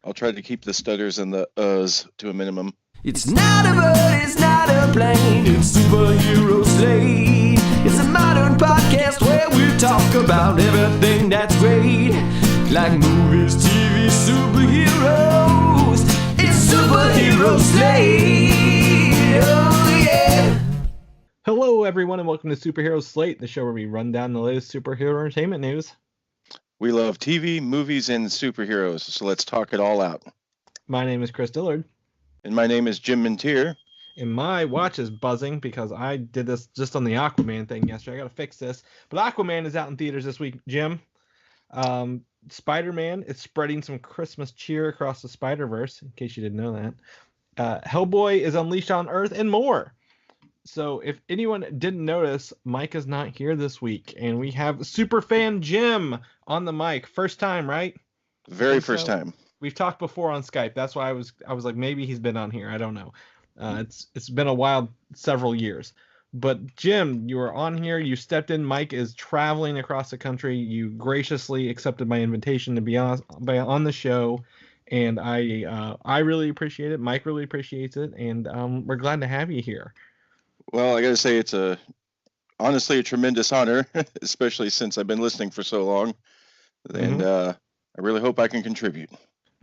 I'll try to keep the stutters and the uhs to a minimum. It's not a bird, it's not a plane, it's Superhero Slate. It's a modern podcast where we talk about everything that's great, like movies, TV, superheroes. It's Superhero Slate. Oh yeah. Hello, everyone, and welcome to Superhero Slate, the show where we run down the latest superhero entertainment news. We love TV, movies, and superheroes, so let's talk it all out. My name is Chris Dillard. And my name is Jim Minteer. And my watch is buzzing because I did this just on the Aquaman thing yesterday. I got to fix this. But Aquaman is out in theaters this week, Jim. Spider-Man is spreading some Christmas cheer across the Spider-Verse, in case you didn't know that. Hellboy is unleashed on Earth and more. So if anyone didn't notice, Mike is not here this week. And we have Superfan Jim on the mic. First time, right? Very first time. We've talked before on Skype. That's why I was like, maybe he's been on here. I don't know. It's been a while, several years. But Jim, you are on here. You stepped in. Mike is traveling across the country. You graciously accepted my invitation to be on the show, and I really appreciate it. Mike really appreciates it, and we're glad to have you here. Well, I got to say it's honestly a tremendous honor, especially since I've been listening for so long, and I really hope I can contribute.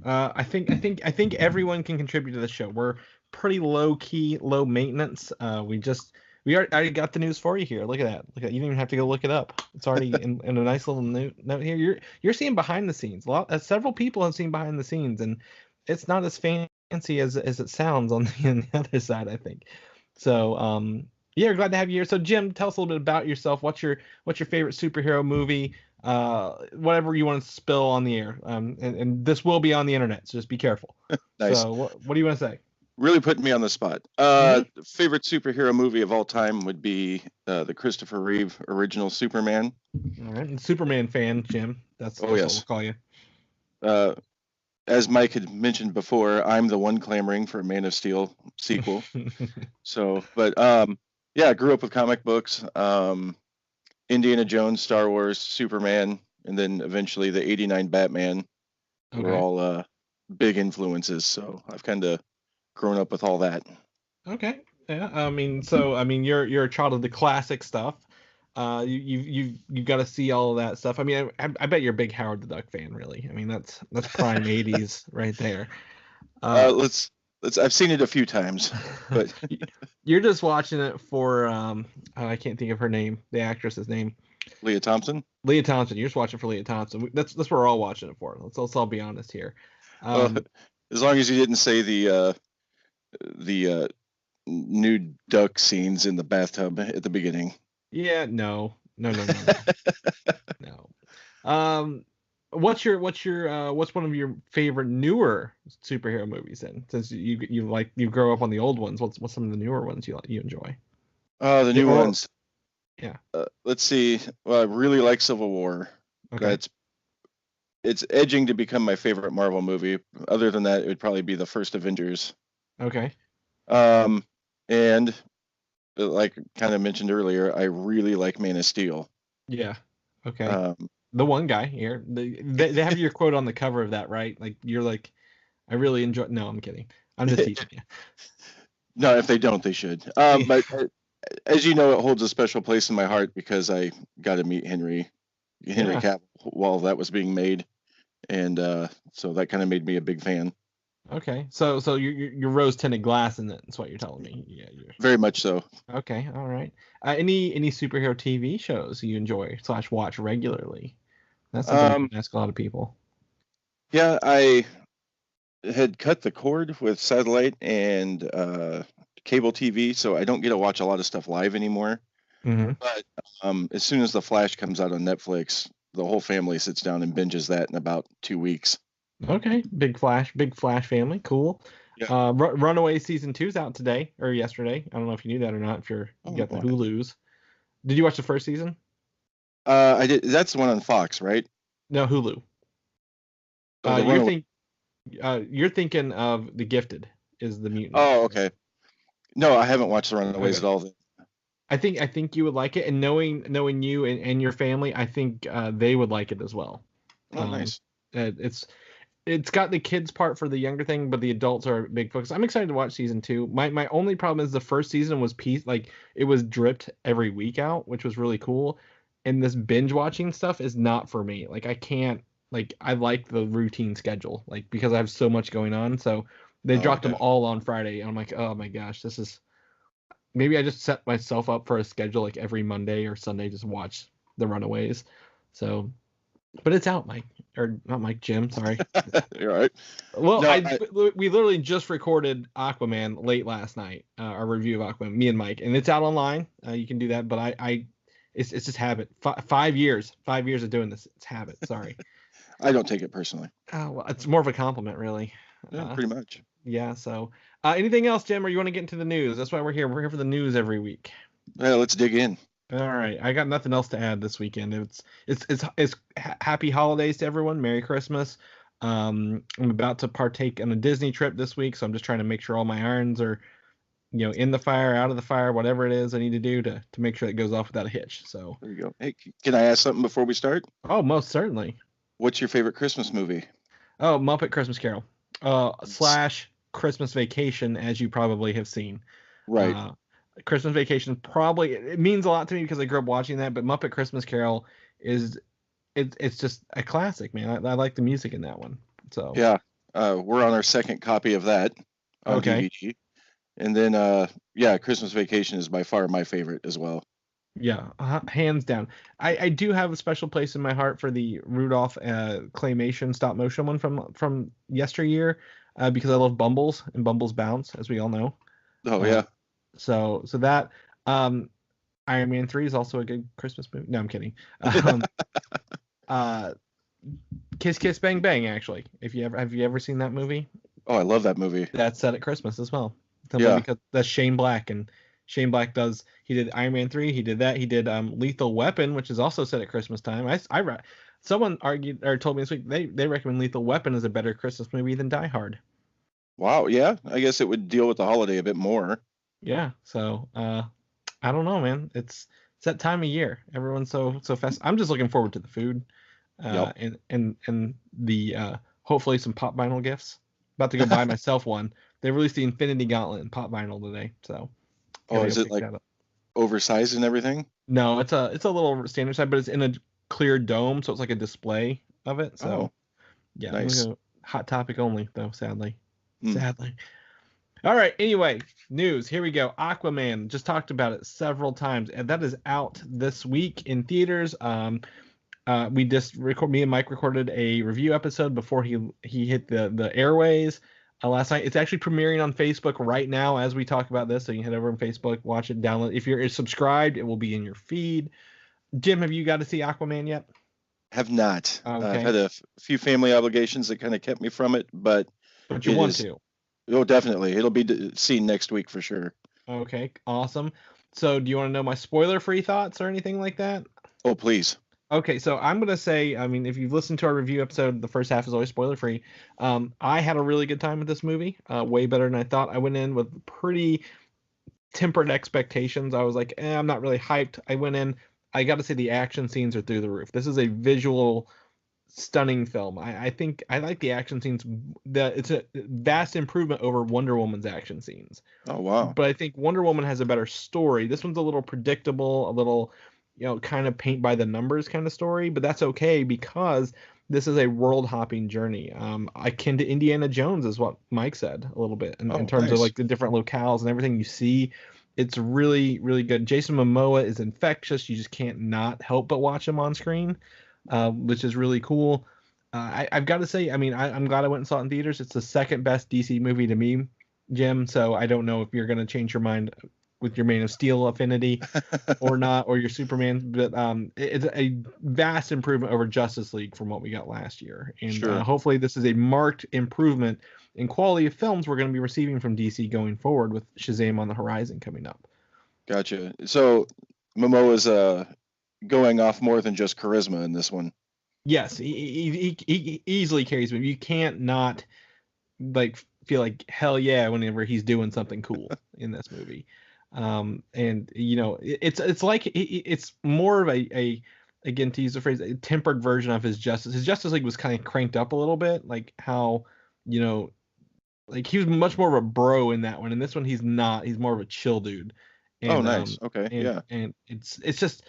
I think everyone can contribute to the show. We're pretty low key, low maintenance. We already got the news for you here. Look at that. You didn't even have to go look it up. It's already in a nice little note here. You're seeing behind the scenes. Several people have seen behind the scenes, and it's not as fancy as it sounds on the other side, I think. So yeah, we're glad to have you here. So Jim, tell us a little bit about yourself. What's your favorite superhero movie? Whatever you want to spill on the air. And this will be on the internet, so just be careful. Nice. So what do you want to say? Really putting me on the spot. Favorite superhero movie of all time would be the Christopher Reeve original Superman. All right, and Superman fan, Jim. That's yes. What we'll call you. As Mike had mentioned before, I'm the one clamoring for a Man of Steel sequel. Yeah, I grew up with comic books, Indiana Jones, Star Wars, Superman, and then eventually the '89 Batman were all big influences. So I've kind of grown up with all that. Okay. Yeah. You're a child of the classic stuff. You've got to see all of that stuff. I mean, I bet you're a big Howard the Duck fan, really. I mean, that's prime '80s right there. I've seen it a few times, but you're just watching it for I can't think of her name, the actress's name. Leah Thompson. Leah Thompson. You're just watching for Leah Thompson. That's what we're all watching it for. Let's all be honest here. As long as you didn't say the nude duck scenes in the bathtub at the beginning. Yeah, no. What's one of your favorite newer superhero movies then? Since you grow up on the old ones, what's some of the newer ones you enjoy? The new ones. Yeah. Let's see. Well, I really like Civil War. Okay. It's edging to become my favorite Marvel movie. Other than that, it would probably be the first Avengers. Okay. And like kind of mentioned earlier, I really like Man of Steel. Yeah. Okay. The one guy here, they have your quote on the cover of that, right? Like you're like, I really enjoy. No, I'm kidding. I'm just teasing you. No, if they don't, they should. But as you know, it holds a special place in my heart because I got to meet Henry Cavill while that was being made, and so that kind of made me a big fan. Okay, so you're rose tinted glass in it. That's what you're telling me. Yeah, very much so. Okay, all right. Any superhero TV shows you enjoy / watch regularly? That's something I can ask a lot of people. Yeah, I had cut the cord with satellite and cable TV, so I don't get to watch a lot of stuff live anymore. Mm-hmm. But as soon as The Flash comes out on Netflix, the whole family sits down and binges that in about 2 weeks. Okay, big Flash family, cool. Yeah. Runaway season 2's out today or yesterday. I don't know if you knew that or not. If you got the Hulu's, did you watch the first season? I did. That's the one on Fox, right? No, Hulu. You're thinking of The Gifted is the mutant. Oh, okay. No, I haven't watched The Runaways at all. I think you would like it, and knowing you and your family, I think they would like it as well. Oh, nice. it's got the kids part for the younger thing, but the adults are a big focus. I'm excited to watch season 2. My only problem is the first season was it was dripped every week out, which was really cool. And this binge watching stuff is not for me. Like I can't I like the routine schedule, because I have so much going on. So they dropped them all on Friday, and I'm like, oh my gosh, this is maybe I just set myself up for a schedule like every Monday or Sunday, just watch The Runaways. So, but it's out, Mike, or not Mike, Jim. Sorry. You're right. Well, we literally just recorded Aquaman late last night, our review of Aquaman, me and Mike, and it's out online. You can do that, but it's just habit. 5 years of doing this. It's habit. Sorry. I don't take it personally. Oh, well, it's more of a compliment, really. Yeah, pretty much. Yeah. So, anything else, Jim, or you want to get into the news? That's why we're here. We're here for the news every week. Yeah, let's dig in. All right. I got nothing else to add this weekend. It's happy holidays to everyone. Merry Christmas. I'm about to partake in a Disney trip this week, so I'm just trying to make sure all my irons are, in the fire, out of the fire, whatever it is I need to do to make sure it goes off without a hitch. So there you go. Hey, can I ask something before we start? Oh, most certainly. What's your favorite Christmas movie? Oh, Muppet Christmas Carol. / Christmas Vacation, as you probably have seen. Right. Christmas Vacation it means a lot to me because I grew up watching that, but Muppet Christmas Carol it's just a classic, man. I like the music in that one. So yeah, we're on our second copy of that on DVD. And then Christmas Vacation is by far my favorite as well. Yeah, hands down. I do have a special place in my heart for the Rudolph claymation stop motion one from yesteryear, because I love Bumbles and Bumbles Bounce, as we all know. Oh yeah. So that Iron Man 3 is also a good Christmas movie. No, I'm kidding. Kiss Kiss Bang Bang, actually. Have you ever seen that movie? Oh, I love that movie. That's set at Christmas as well. Yeah. Because that's Shane Black, and Shane Black he did Iron Man 3, he did that, he did Lethal Weapon, which is also set at Christmas time. Someone argued or told me this week they recommend Lethal Weapon as a better Christmas movie than Die Hard. Wow, yeah. I guess it would deal with the holiday a bit more. Yeah, so I don't know, man. It's that time of year. Everyone's so fast. I'm just looking forward to the food, and the hopefully some pop vinyl gifts. About to go buy myself one. They released the Infinity Gauntlet in pop vinyl today, so. Is it like oversized and everything? No, it's a little standard size, but it's in a clear dome, so it's like a display of it. So yeah, nice. Hot Topic only though, sadly. Sadly. All right. Anyway, news. Here we go. Aquaman. Just talked about it several times, and that is out this week in theaters. We just me and Mike recorded a review episode before he hit the airways last night. It's actually premiering on Facebook right now as we talk about this, so you can head over on Facebook, watch it, download. If you're subscribed, it will be in your feed. Jim, have you got to see Aquaman yet? Have not. Okay. I've had a few family obligations that kind of kept me from it, but you want to. Oh, definitely. It'll be seen next week for sure. Okay, awesome. So do you want to know my spoiler-free thoughts or anything like that? Oh, please. Okay, so I'm going to say, I mean, if you've listened to our review episode, the first half is always spoiler-free. I had a really good time with this movie, way better than I thought. I went in with pretty tempered expectations. I was like, I'm not really hyped. I went in, I got to say the action scenes are through the roof. This is a visual stunning film. I think I like the action scenes. It's a vast improvement over Wonder Woman's action scenes. Oh wow! But I think Wonder Woman has a better story. This one's a little predictable, a little, kind of paint by the numbers kind of story. But that's okay because this is a world hopping journey, akin to Indiana Jones, is what Mike said a little bit in terms of like the different locales and everything you see. It's really, really good. Jason Momoa is infectious. You just can't not help but watch him on screen. Which is really cool. I've got to say, I mean, I'm glad I went and saw it in theaters. It's the second best DC movie to me, Jim. So I don't know if you're going to change your mind with your Man of Steel affinity or not, or your Superman. But it's a vast improvement over Justice League from what we got last year. And hopefully this is a marked improvement in quality of films we're going to be receiving from DC going forward with Shazam on the horizon coming up. Gotcha. So Momoa's going off more than just charisma in this one. Yes, he easily carries me. You can't not feel like hell yeah whenever he's doing something cool in this movie. And it's like it's more of a again, to use the phrase, a tempered version of his Justice. His Justice League was kind of cranked up a little bit, like how, you know, like he was much more of a bro in that one. In this one, he's not. He's more of a chill dude. And, nice. Okay, yeah. And it's just,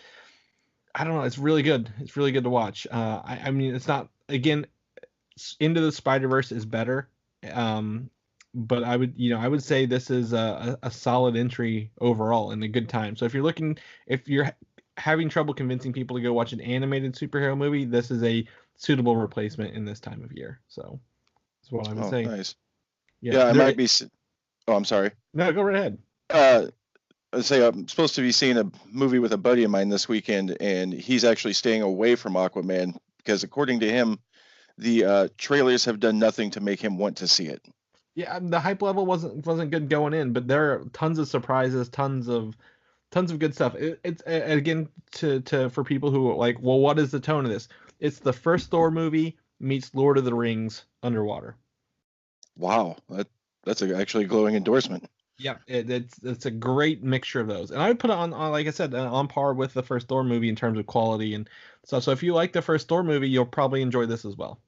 I don't know. It's really good. It's really good to watch. I mean, it's not, again, Into the Spider-Verse is better. But I would say this is a solid entry overall and a good time. So if you're having trouble convincing people to go watch an animated superhero movie, this is a suitable replacement in this time of year. So that's what I would say. Nice. Yeah, I might be. Oh, I'm sorry. No, go right ahead. I'd say I'm supposed to be seeing a movie with a buddy of mine this weekend, and he's actually staying away from Aquaman because, according to him, the trailers have done nothing to make him want to see it. Yeah, the hype level wasn't good going in, but there are tons of surprises, tons of good stuff. It's again for people who are like, well, what is the tone of this? It's the first Thor movie meets Lord of the Rings underwater. Wow, that's actually a glowing endorsement. Yeah, it's a great mixture of those, and I would put it on like I said, on par with the first Thor movie in terms of quality and stuff. So if you like the first Thor movie, you'll probably enjoy this as well.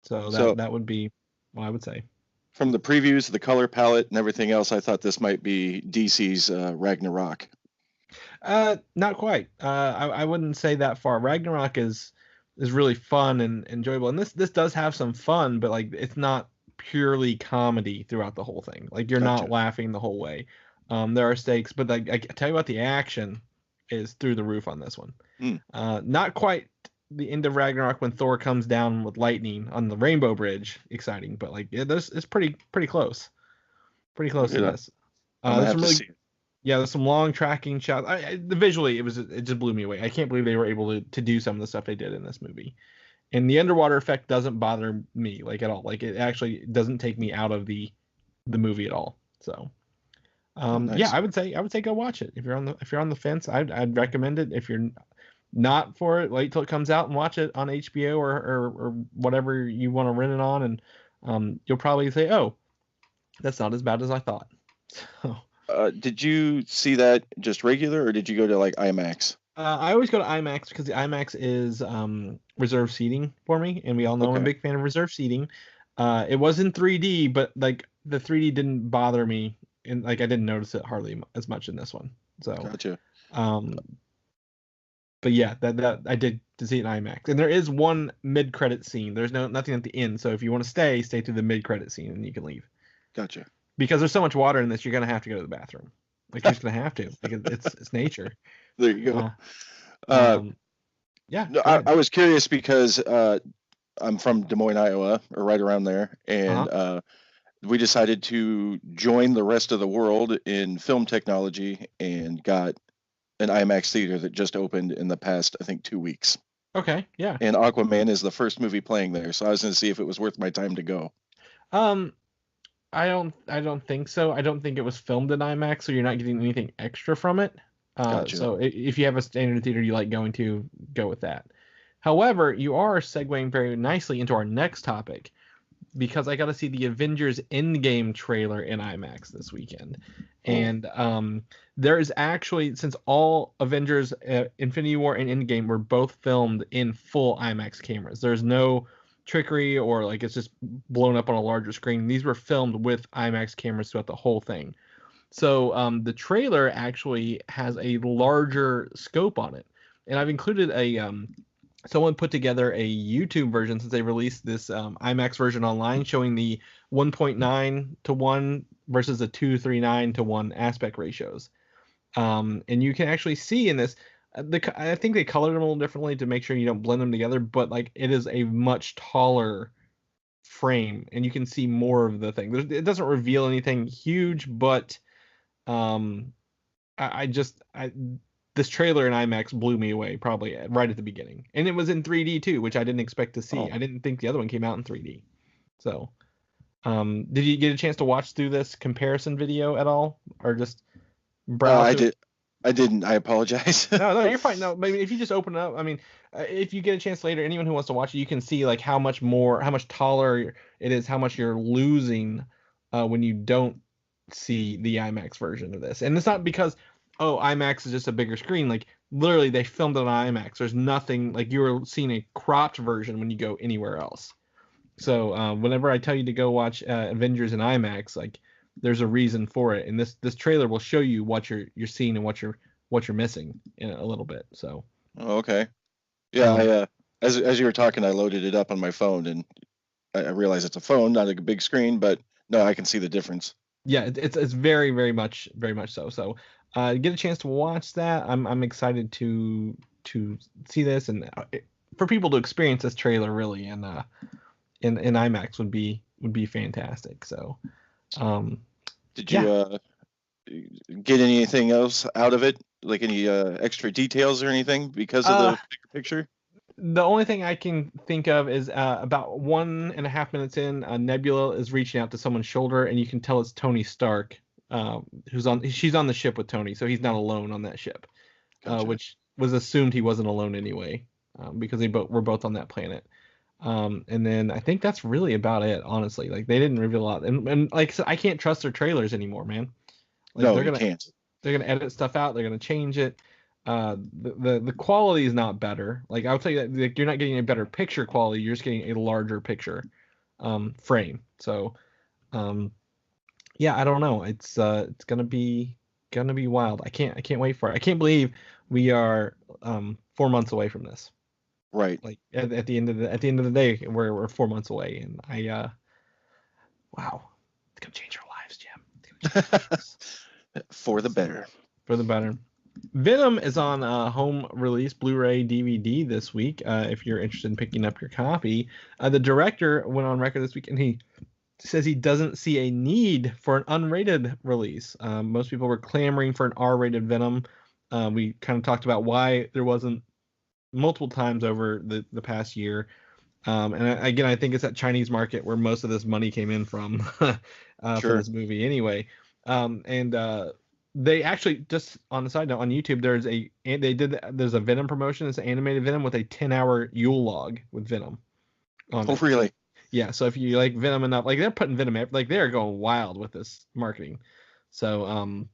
So that would be what I would say. From the previews, the color palette, and everything else, I thought this might be DC's Ragnarok. Not quite. I wouldn't say that far. Ragnarok is really fun and enjoyable, and this does have some fun, but like it's not purely comedy throughout the whole thing. Like you're not laughing the whole way. There are stakes, but like I tell you what, the action is through the roof on this one. Not quite the end of Ragnarok when Thor comes down with lightning on the Rainbow Bridge. Exciting, but like it's pretty close. Pretty close to this. There's some long tracking shots. Visually, it just blew me away. I can't believe they were able to do some of the stuff they did in this movie. And the underwater effect doesn't bother me like at all. Like it actually doesn't take me out of the movie at all. So, nice. Yeah, I would say go watch it if you're on the fence. I'd recommend it. If you're not for it, wait till it comes out and watch it on HBO or whatever you want to rent it on, and you'll probably say, oh, that's not as bad as I thought. So. Did you see that just regular, or did you go to like IMAX? I always go to IMAX because the IMAX is reserved seating for me, and we all know I'm a big fan of reserved seating. It was in 3D, but like the 3D didn't bother me, and like I didn't notice it hardly as much in this one. So, gotcha. But yeah, that I did to see it in IMAX, and there is one mid-credit scene. There's nothing at the end, so if you want to stay through the mid-credit scene, and you can leave. Gotcha. Because there's so much water in this, you're gonna have to go to the bathroom. Like you're just gonna have to, because it's nature. There you go. Yeah. No, I was curious because I'm from Des Moines, Iowa, or right around there, and we decided to join the rest of the world in film technology and got an IMAX theater that just opened in the past, I think, 2 weeks. Okay, yeah. And Aquaman is the first movie playing there, so I was going to see if it was worth my time to go. I don't think so. I don't think it was filmed in IMAX, so you're not getting anything extra from it. Gotcha. So if you have a standard theater you like going to, go with that. However, you are segueing very nicely into our next topic, because I got to see the Avengers Endgame trailer in IMAX this weekend. And there is actually, since all Avengers Infinity War and Endgame were both filmed in full IMAX cameras, there's no trickery or like it's just blown up on a larger screen. These were filmed with IMAX cameras throughout the whole thing. So the trailer actually has a larger scope on it. And I've included someone put together a YouTube version since they released this IMAX version online, showing the 1.9:1 versus the 2:39:1 aspect ratios. And you can actually see in this, I think they colored them a little differently to make sure you don't blend them together, but like it is a much taller frame, and you can see more of the thing. It doesn't reveal anything huge, but this trailer in IMAX blew me away probably right at the beginning, and it was in 3D too, which I didn't expect to see. I didn't think the other one came out in 3D. So, did you get a chance to watch through this comparison video at all, or just browse? I didn't. I apologize. No, you're fine. No, maybe if you just open it up. I mean, if you get a chance later, anyone who wants to watch it, you can see like how much taller it is, how much you're losing when you don't see the IMAX version of this. And it's not because IMAX is just a bigger screen. Like literally they filmed it on IMAX. There's nothing like you were seeing a cropped version when you go anywhere else. So whenever I tell you to go watch Avengers in IMAX, like there's a reason for it, and this trailer will show you what you're seeing and what you're missing in a little bit. So. Oh, okay. Yeah, as you were talking, I loaded it up on my phone, and I realized it's a phone, not a big screen, but no, I can see the difference. Yeah, it's very very much so. So get a chance to watch that. I'm excited to see this, and for people to experience this trailer really in IMAX would be fantastic. So did you get anything else out of it, like any extra details or anything because of the bigger picture? The only thing I can think of is about 1.5 minutes in, Nebula is reaching out to someone's shoulder, and you can tell it's Tony Stark, she's on the ship with Tony, so he's not alone on that ship, Gotcha. Which was assumed he wasn't alone anyway, because were both on that planet. And then I think that's really about it, honestly. Like they didn't reveal a lot, and like I said, I can't trust their trailers anymore, man. Like, No, you can't. They're gonna edit stuff out. They're gonna change it. The quality is not better. Like I'll tell you that, like, you're not getting a better picture quality. You're just getting a larger picture frame. So yeah, I don't know. It's gonna be wild. I can't wait for it. I can't believe we are 4 months away from this. Right. Like at the end of the day, we're 4 months away, and wow, it's gonna change our lives, Jim. It's gonna change our lives. For the better. For the better. Venom is on home release Blu-ray DVD this week. If you're interested in picking up your copy, the director went on record this week and he says he doesn't see a need for an unrated release. Most people were clamoring for an R-rated Venom. We kind of talked about why there wasn't multiple times over the past year. And again, I think it's that Chinese market where most of this money came in from for this movie anyway. They actually, just on the side note, on YouTube, there's a Venom promotion. It's an animated Venom with a 10-hour Yule log with Venom on it. Really? Yeah, so if you like Venom enough, like they're putting Venom, like they're going wild with this marketing. So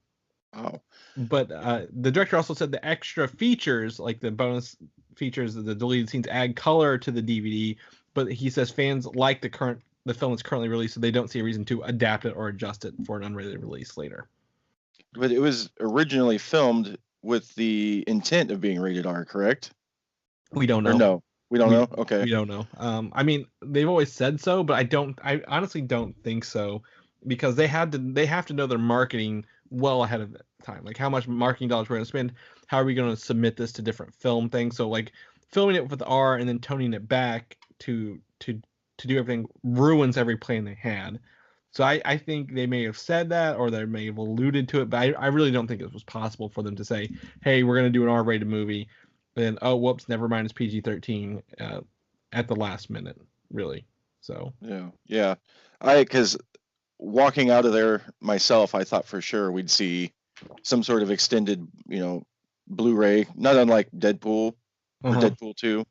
but the director also said the extra features, like the bonus features, the deleted scenes, add color to the DVD. But he says fans like the film is currently released, so they don't see a reason to adapt it or adjust it for an unrated release later. But it was originally filmed with the intent of being rated R, correct? We don't know. Or no, we don't know. Okay. We don't know. I mean, they've always said so, but I honestly don't think so, because they have to know their marketing well ahead of time. Like how much marketing dollars we're going to spend. How are we going to submit this to different film things? So like filming it with R and then toning it back to do everything ruins every plan they had. So I think they may have said that, or they may have alluded to it, but I really don't think it was possible for them to say, hey, we're going to do an R-rated movie, and oh, whoops, never mind, it's PG-13 at the last minute, really. So yeah. Because walking out of there myself, I thought for sure we'd see some sort of extended, Blu-ray, not unlike Deadpool or Deadpool 2.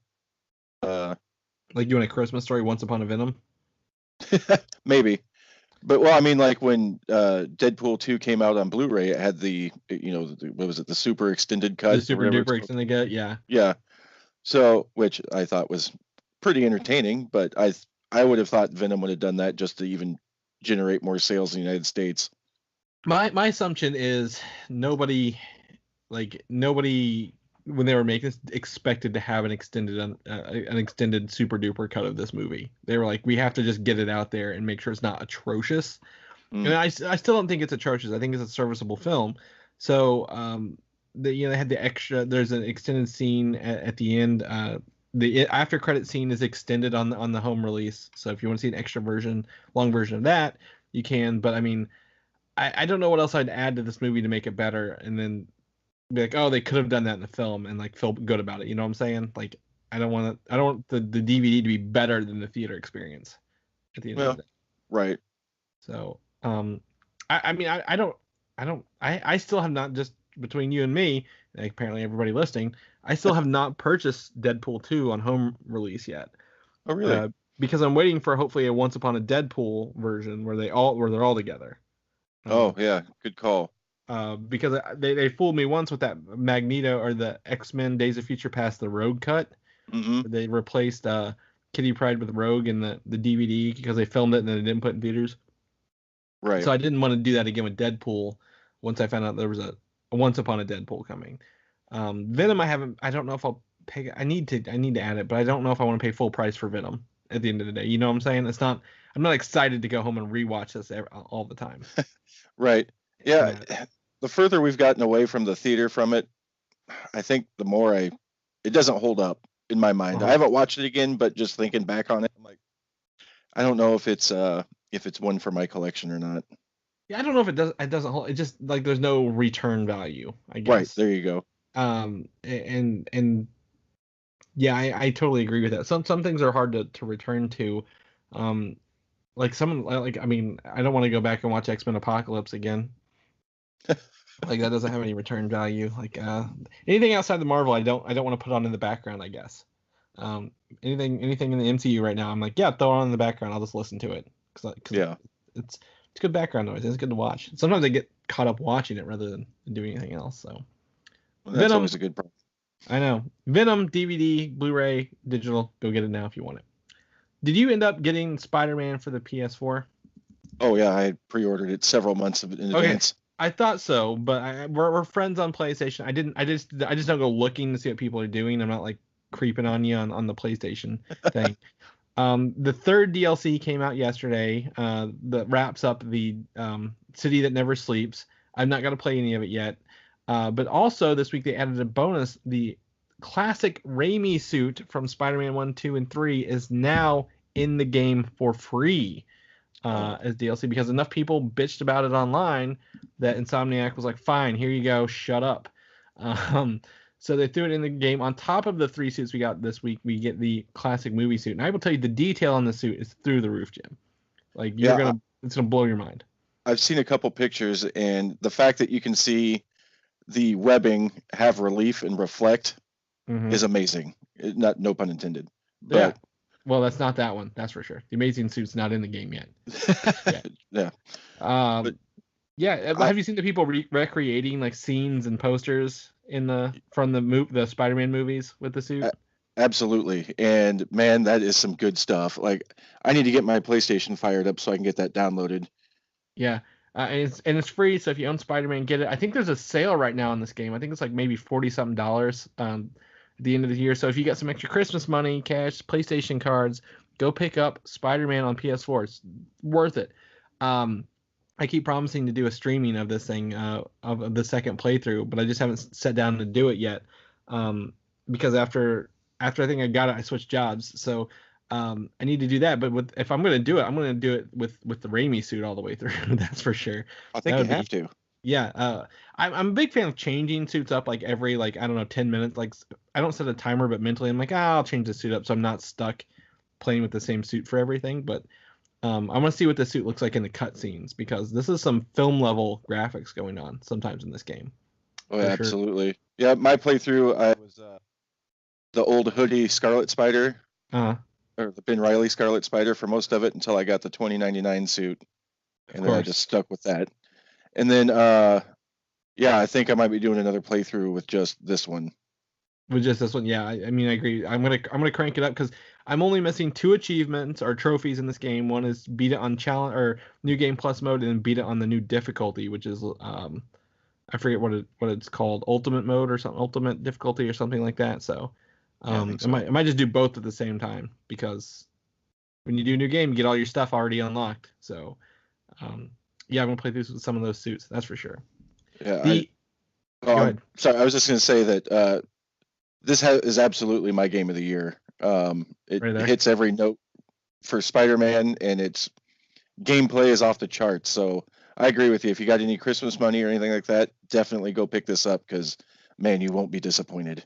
Like you want a Christmas Story, Once Upon a Venom? Maybe. But well, I mean, like when Deadpool 2 came out on Blu-ray, it had the what was it, the super extended cut? The super duper extended cut, yeah. Yeah. So, which I thought was pretty entertaining, but I would have thought Venom would have done that just to even generate more sales in the United States. My assumption is nobody when they were making this expected to have an extended super duper cut of this movie. They were like, we have to just get it out there and make sure it's not atrocious. And I still don't think it's atrocious. I think it's a serviceable film. So they had the extra. There's an extended scene at the end. The after credit scene is extended on the home release. So if you want to see an extra version, long version of that, you can. But I mean, I don't know what else I'd add to this movie to make it better, and then be like, oh, they could have done that in the film and like feel good about it. You know what I'm saying? Like, I don't want the DVD to be better than the theater experience at the end of the day. Right. So, I still have not, just between you and me, like apparently everybody listening, I still have not purchased Deadpool 2 on home release yet. Oh, really? Because I'm waiting for hopefully a Once Upon a Deadpool version where they're all together. Oh yeah, good call. because they fooled me once with that Magneto or the X-Men Days of Future Past, the Rogue cut. Mm-hmm. They replaced Kitty Pryde with Rogue in the DVD because they filmed it and then they didn't put it in theaters. Right. So I didn't want to do that again with Deadpool once I found out there was a Once Upon a Deadpool coming. Venom, I don't know if I'll pay. I need to add it, but I don't know if I want to pay full price for Venom at the end of the day. You know what I'm saying? I'm not excited to go home and rewatch this all the time. Right. Yeah. The further we've gotten away from the theater from it, I think the more it doesn't hold up in my mind. I haven't watched it again, but just thinking back on it, I'm like, I don't know if it's one for my collection or not. Yeah, I don't know if it doesn't hold. It just like there's no return value, I guess. Right, there you go. And yeah, I totally agree with that. Some things are hard to return to. Like I mean, I don't want to go back and watch X-Men Apocalypse again. Like that doesn't have any return value. Like anything outside the Marvel, I don't want to put on in the background, I guess. Anything in the MCU right now, I'm like, yeah, throw it on in the background. I'll just listen to it. Cause yeah, it's good background noise. It's good to watch. Sometimes I get caught up watching it rather than doing anything else. So that's Venom, always a good problem. I know. Venom DVD, Blu-ray, digital. Go get it now if you want it. Did you end up getting Spider-Man for the PS4? Oh yeah, I pre-ordered it several months in advance. I thought so, but we're friends on PlayStation. I just don't go looking to see what people are doing. I'm not like creeping on you on the PlayStation thing. The third DLC came out yesterday. That wraps up the City That Never Sleeps. I've not got to play any of it yet. But also this week they added a bonus. The classic Raimi suit from Spider-Man 1, 2, and 3 is now in the game for free as DLC because enough people bitched about it online that Insomniac was like, fine, here you go, shut up. So they threw it in the game. On top of the 3 suits we got this week, we get the classic movie suit. And I will tell you, the detail on the suit is through the roof, Jim. Like it's gonna blow your mind. I've seen a couple pictures, and the fact that you can see the webbing have relief and reflect is amazing. No pun intended. But, yeah. Well, that's not that one. That's for sure. The Amazing Suit's not in the game yet. Yeah. Have you seen the people recreating like scenes and posters from the Spider-Man movies with the suit? Absolutely. And man, that is some good stuff. Like I need to get my PlayStation fired up so I can get that downloaded. Yeah. And it's free, so if you own Spider-Man, get it. I think there's a sale right now on this game. I think it's like maybe $40-something at the end of the year. So if you got some extra Christmas money, cash, PlayStation cards, go pick up Spider-Man on PS4. It's worth it. I keep promising to do a streaming of this thing, of the second playthrough, but I just haven't sat down to do it yet. Because after I think I got it, I switched jobs. So I need to do that. But if I'm going to do it, I'm going to do it with the Raimi suit all the way through. That's for sure. I think you have to. Yeah. I'm a big fan of changing suits up like every, like, I don't know, 10 minutes. Like, I don't set a timer, but mentally I'm like, I'll change the suit up so I'm not stuck playing with the same suit for everything. But I want to see what the suit looks like in the cutscenes because this is some film level graphics going on sometimes in this game. Oh, yeah, absolutely. Sure. Yeah, my playthrough, I was the old hoodie Scarlet Spider, or the Ben Reilly Scarlet Spider for most of it until I got the 2099 suit, and then I just stuck with that. And then, I think I might be doing another playthrough with just this one. With just this one, yeah. I mean, I agree. I'm gonna crank it up because I'm only missing 2 achievements or trophies in this game. One is beat it on challenge or new game plus mode, and then beat it on the new difficulty, which is I forget what it's called, ultimate mode or something, ultimate difficulty or something like that. So, I might just do both at the same time because when you do a new game, you get all your stuff already unlocked. So, I'm gonna play through some of those suits. That's for sure. Yeah. Go ahead. Sorry, I was just gonna say that this is absolutely my game of the year. It hits every note for Spider-Man, and its gameplay is off the charts. So I agree with you. If you got any Christmas money or anything like that, definitely go pick this up because, man, you won't be disappointed.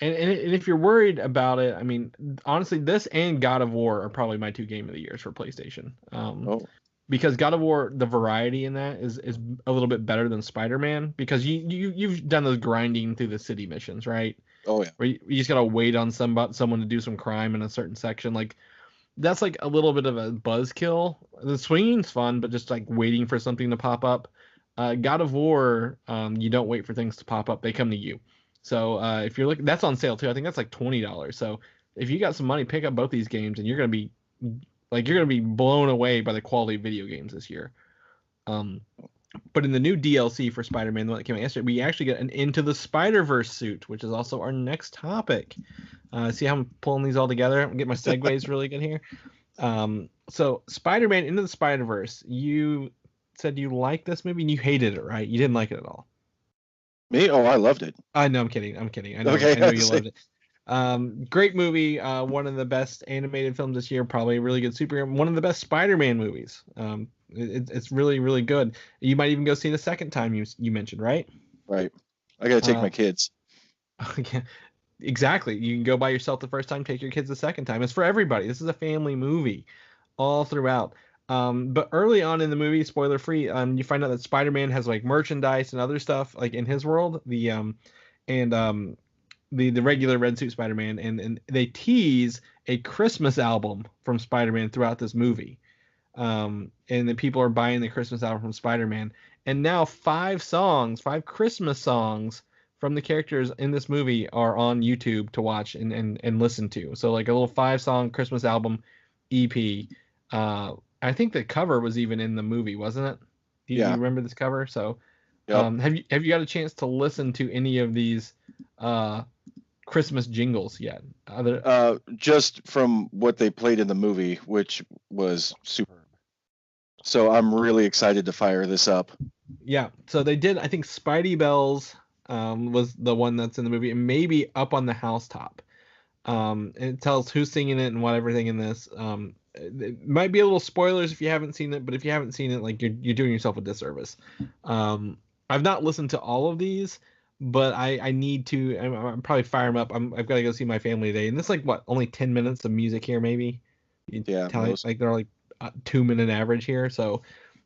And if you're worried about it, I mean, honestly, this and God of War are probably my 2 game of the years for PlayStation. Because God of War, the variety in that is a little bit better than Spider-Man because you've done those grinding through the city missions, right? Oh yeah. Where you just gotta wait on someone to do some crime in a certain section. Like that's like a little bit of a buzzkill. The swinging's fun, but just like waiting for something to pop up. God of War, you don't wait for things to pop up; they come to you. So if you're looking, that's on sale too. I think that's like $20. So if you got some money, pick up both these games, and you're gonna be blown away by the quality of video games this year. But in the new DLC for Spider-Man, the one that came out yesterday, we actually get an Into the Spider-Verse suit, which is also our next topic. See how I'm pulling these all together? I'm getting my segues really good here. So Spider-Man Into the Spider-Verse, you said you liked this movie and you hated it, right? You didn't like it at all. Me? Oh, I loved it. I know, I'm kidding. I know you loved it. Great movie. One of the best animated films this year. Probably a really good superhero. One of the best Spider-Man movies. It's really, really good. You might even go see it a second time. You mentioned, right? Right. I got to take my kids. Exactly. You can go by yourself the first time. Take your kids the second time. It's for everybody. This is a family movie, all throughout. But early on in the movie, spoiler free, you find out that Spider-Man has like merchandise and other stuff like in his world. The regular red suit Spider-Man, and they tease a Christmas album from Spider-Man throughout this movie. And then people are buying the Christmas album from Spider-Man. And now 5 Christmas songs from the characters in this movie are on YouTube to watch and listen to. So like a little 5-song Christmas album EP. I think the cover was even in the movie, wasn't it? Do you remember this cover? So yep. Have you got a chance to listen to any of these Christmas jingles yet? Just from what they played in the movie, which was superb. So I'm really excited to fire this up. Yeah. So they did. I think Spidey-Bells was the one that's in the movie, and maybe Up on the Housetop. And it tells who's singing it and what everything in this. It might be a little spoilers if you haven't seen it, but if you haven't seen it, like you're doing yourself a disservice. I've not listened to all of these, but I need to. I'm probably fire them up. I've got to go see my family today, and this is like what, only 10 minutes of music here, maybe. Yeah, like they're like 2-minute average here, so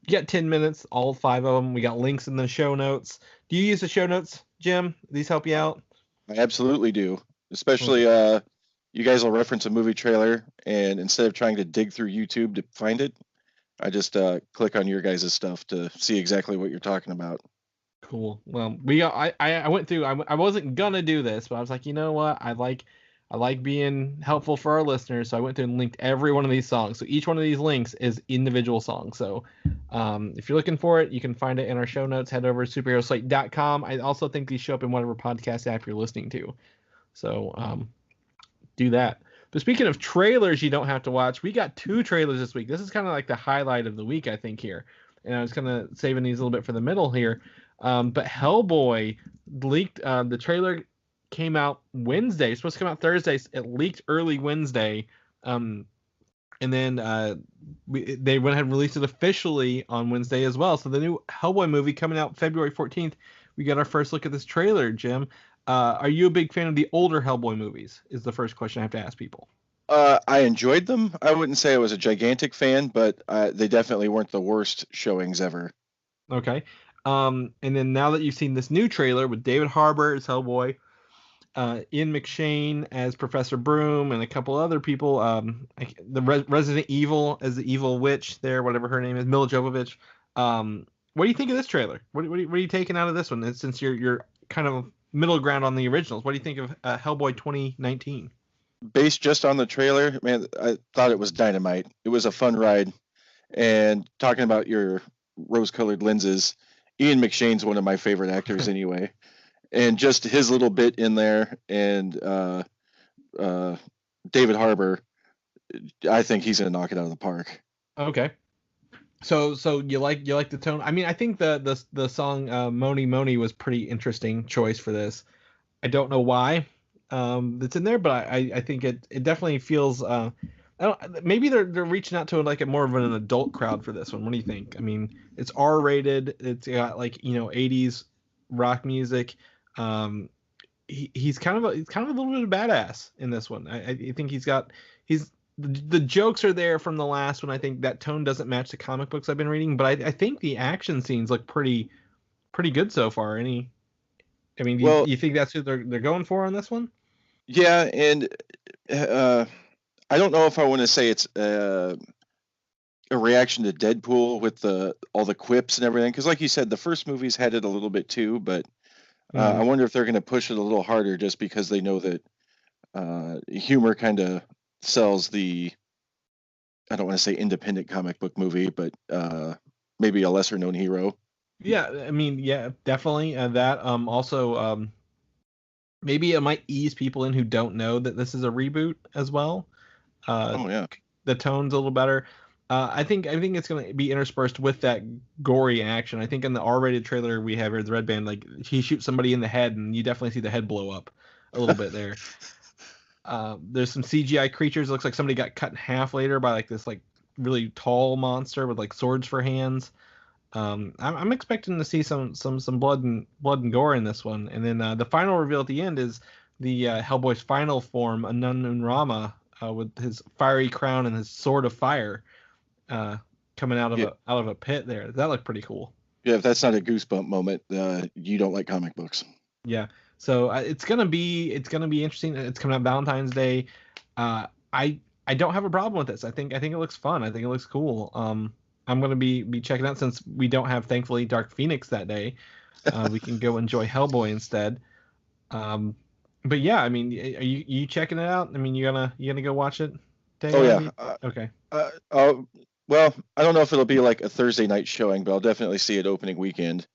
you got 10 minutes, all 5 of them. We got links in the show notes. Do you use the show notes, Jim? These help you out? I absolutely do. Especially you guys will reference a movie trailer, and instead of trying to dig through YouTube to find it, I just click on your guys' stuff to see exactly what you're talking about. Cool. Well, I went through. I wasn't gonna do this, but I was like, you know what? I like being helpful for our listeners, so I went through and linked every one of these songs. So each one of these links is individual songs. So if you're looking for it, you can find it in our show notes. Head over to superheroslate.com. I also think these show up in whatever podcast app you're listening to. So do that. But speaking of trailers you don't have to watch, we got 2 trailers this week. This is kind of like the highlight of the week, I think, here. And I was kind of saving these a little bit for the middle here. But Hellboy leaked. The trailer came out Wednesday. It's supposed to come out Thursday. It leaked early Wednesday. And then they went ahead and released it officially on Wednesday as well. So the new Hellboy movie coming out February 14th. We got our first look at this trailer, Jim. Are you a big fan of the older Hellboy movies? Is the first question I have to ask people. I enjoyed them. I wouldn't say I was a gigantic fan, but they definitely weren't the worst showings ever. Okay. And then now that you've seen this new trailer with David Harbour as Hellboy, Ian McShane as Professor Broom, and a couple other people, Resident Evil as the evil witch there, whatever her name is, Mila Jovovich. What do you think of this trailer? What are you taking out of this one? Since you're kind of middle ground on the originals, what do you think of Hellboy 2019? Based just on the trailer, man, I thought it was dynamite. It was a fun ride. And talking about your rose-colored lenses, Ian McShane's one of my favorite actors anyway. And just his little bit in there, and David Harbour, I think he's going to knock it out of the park. Okay. So you like the tone? I mean, I think the song Moni Moni was pretty interesting choice for this. I don't know why it's in there, but I think it definitely feels. Maybe they're reaching out to like a more of an adult crowd for this one. What do you think? I mean, it's R-rated. It's got like 80s rock music. He's kind of a little bit of badass in this one. I think the jokes are there from the last one. I think that tone doesn't match the comic books I've been reading, but I think the action scenes look pretty good so far. Do you think that's who they're going for on this one? Yeah, and I don't know if I want to say it's a reaction to Deadpool with all the quips and everything. Because like you said, the first movies had it a little bit too, but I wonder if they're going to push it a little harder just because they know that humor kind of sells the, I don't want to say independent comic book movie, but maybe a lesser known hero. Yeah, I mean, yeah, definitely that. Also, maybe it might ease people in who don't know that this is a reboot as well. Oh yeah, the tone's a little better. I think it's going to be interspersed with that gory action. I think in the R-rated trailer we have here, the Red Band, like he shoots somebody in the head, and you definitely see the head blow up a little bit there. There's some CGI creatures. It looks like somebody got cut in half later by like this like really tall monster with like swords for hands. I'm expecting to see some blood and gore in this one, and then the final reveal at the end is the Hellboy's final form, Unrated, with his fiery crown and his sword of fire, coming out of a pit there. That looked pretty cool. Yeah, if that's not a goosebump moment, you don't like comic books. Yeah, so it's gonna be interesting. It's coming out Valentine's Day. I don't have a problem with this. I think it looks fun. I think it looks cool. I'm gonna be checking out, since we don't have, thankfully, Dark Phoenix that day. We can go enjoy Hellboy instead. But yeah, I mean, are you checking it out? I mean, you gonna go watch it? Dave? Oh yeah. Okay. Well, I don't know if it'll be like a Thursday night showing, but I'll definitely see it opening weekend.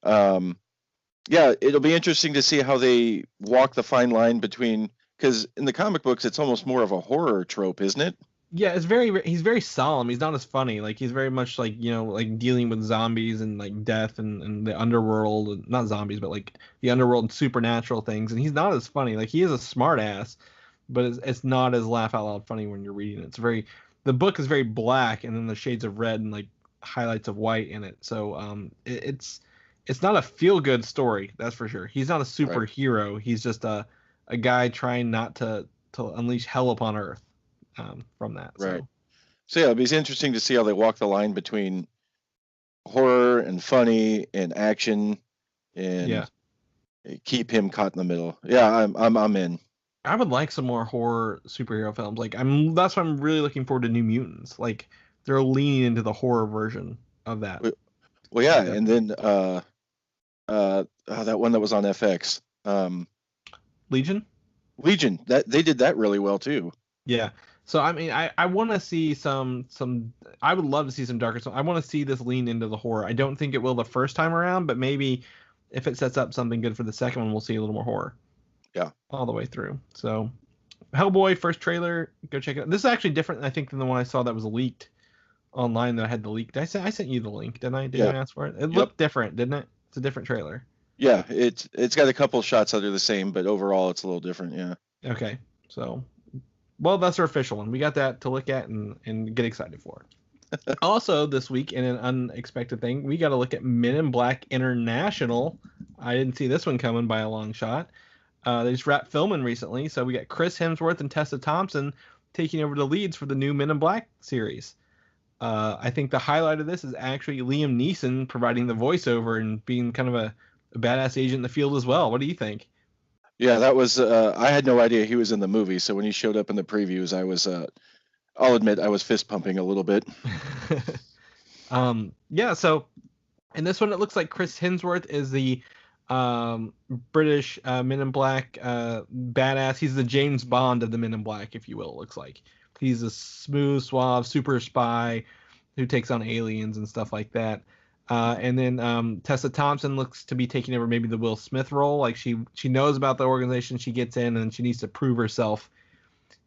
Yeah, it'll be interesting to see how they walk the fine line between, because in the comic books it's almost more of a horror trope, isn't it? Yeah, he's very solemn. He's not as funny. Like, he's very much like, like dealing with zombies and like death and the underworld, not zombies, but like the underworld and supernatural things. And he's not as funny. Like, he is a smart ass, but it's not as laugh out loud funny when you're reading it. The book is very black, and then the shades of red and like highlights of white in it. So it's not a feel good story, that's for sure. He's not a superhero. Right. He's just a guy trying not to unleash hell upon Earth. From that. Right. So yeah, it'll be interesting to see how they walk the line between horror and funny and action, and keep him caught in the middle. Yeah, I'm in. I would like some more horror superhero films. Like, that's why I'm really looking forward to New Mutants. Like, they're leaning into the horror version of that. Well, yeah, and then that one that was on FX, Legion, that they did that really well too. Yeah. So I mean, I want to see some. I would love to see some darker. I want to see this lean into the horror. I don't think it will the first time around, but maybe if it sets up something good for the second one, we'll see a little more horror. Yeah. All the way through. So, Hellboy first trailer, go check it out. This is actually different, I think, than the one I saw that was leaked online. That I had the leak. I sent you the link, didn't I? Did you ask for it? It looked different, didn't it? It's a different trailer. Yeah, it's got a couple shots that are the same, but overall it's a little different. Yeah. Okay. So. Well, that's our official one. We got that to look at and get excited for. Also, this week, in an unexpected thing, we got to look at Men in Black International. I didn't see this one coming by a long shot. They just wrapped filming recently, so we got Chris Hemsworth and Tessa Thompson taking over the leads for the new Men in Black series. I think the highlight of this is actually Liam Neeson providing the voiceover and being kind of a badass agent in the field as well. What do you think? Yeah, that was. I had no idea he was in the movie, so when he showed up in the previews, I was. I'll admit, I was fist pumping a little bit. Yeah. So, in this one, it looks like Chris Hemsworth is the British Men in Black badass. He's the James Bond of the Men in Black, if you will. It looks like he's a smooth, suave, super spy who takes on aliens and stuff like that. And then Tessa Thompson looks to be taking over maybe the Will Smith role. Like, she knows about the organization, she gets in, and she needs to prove herself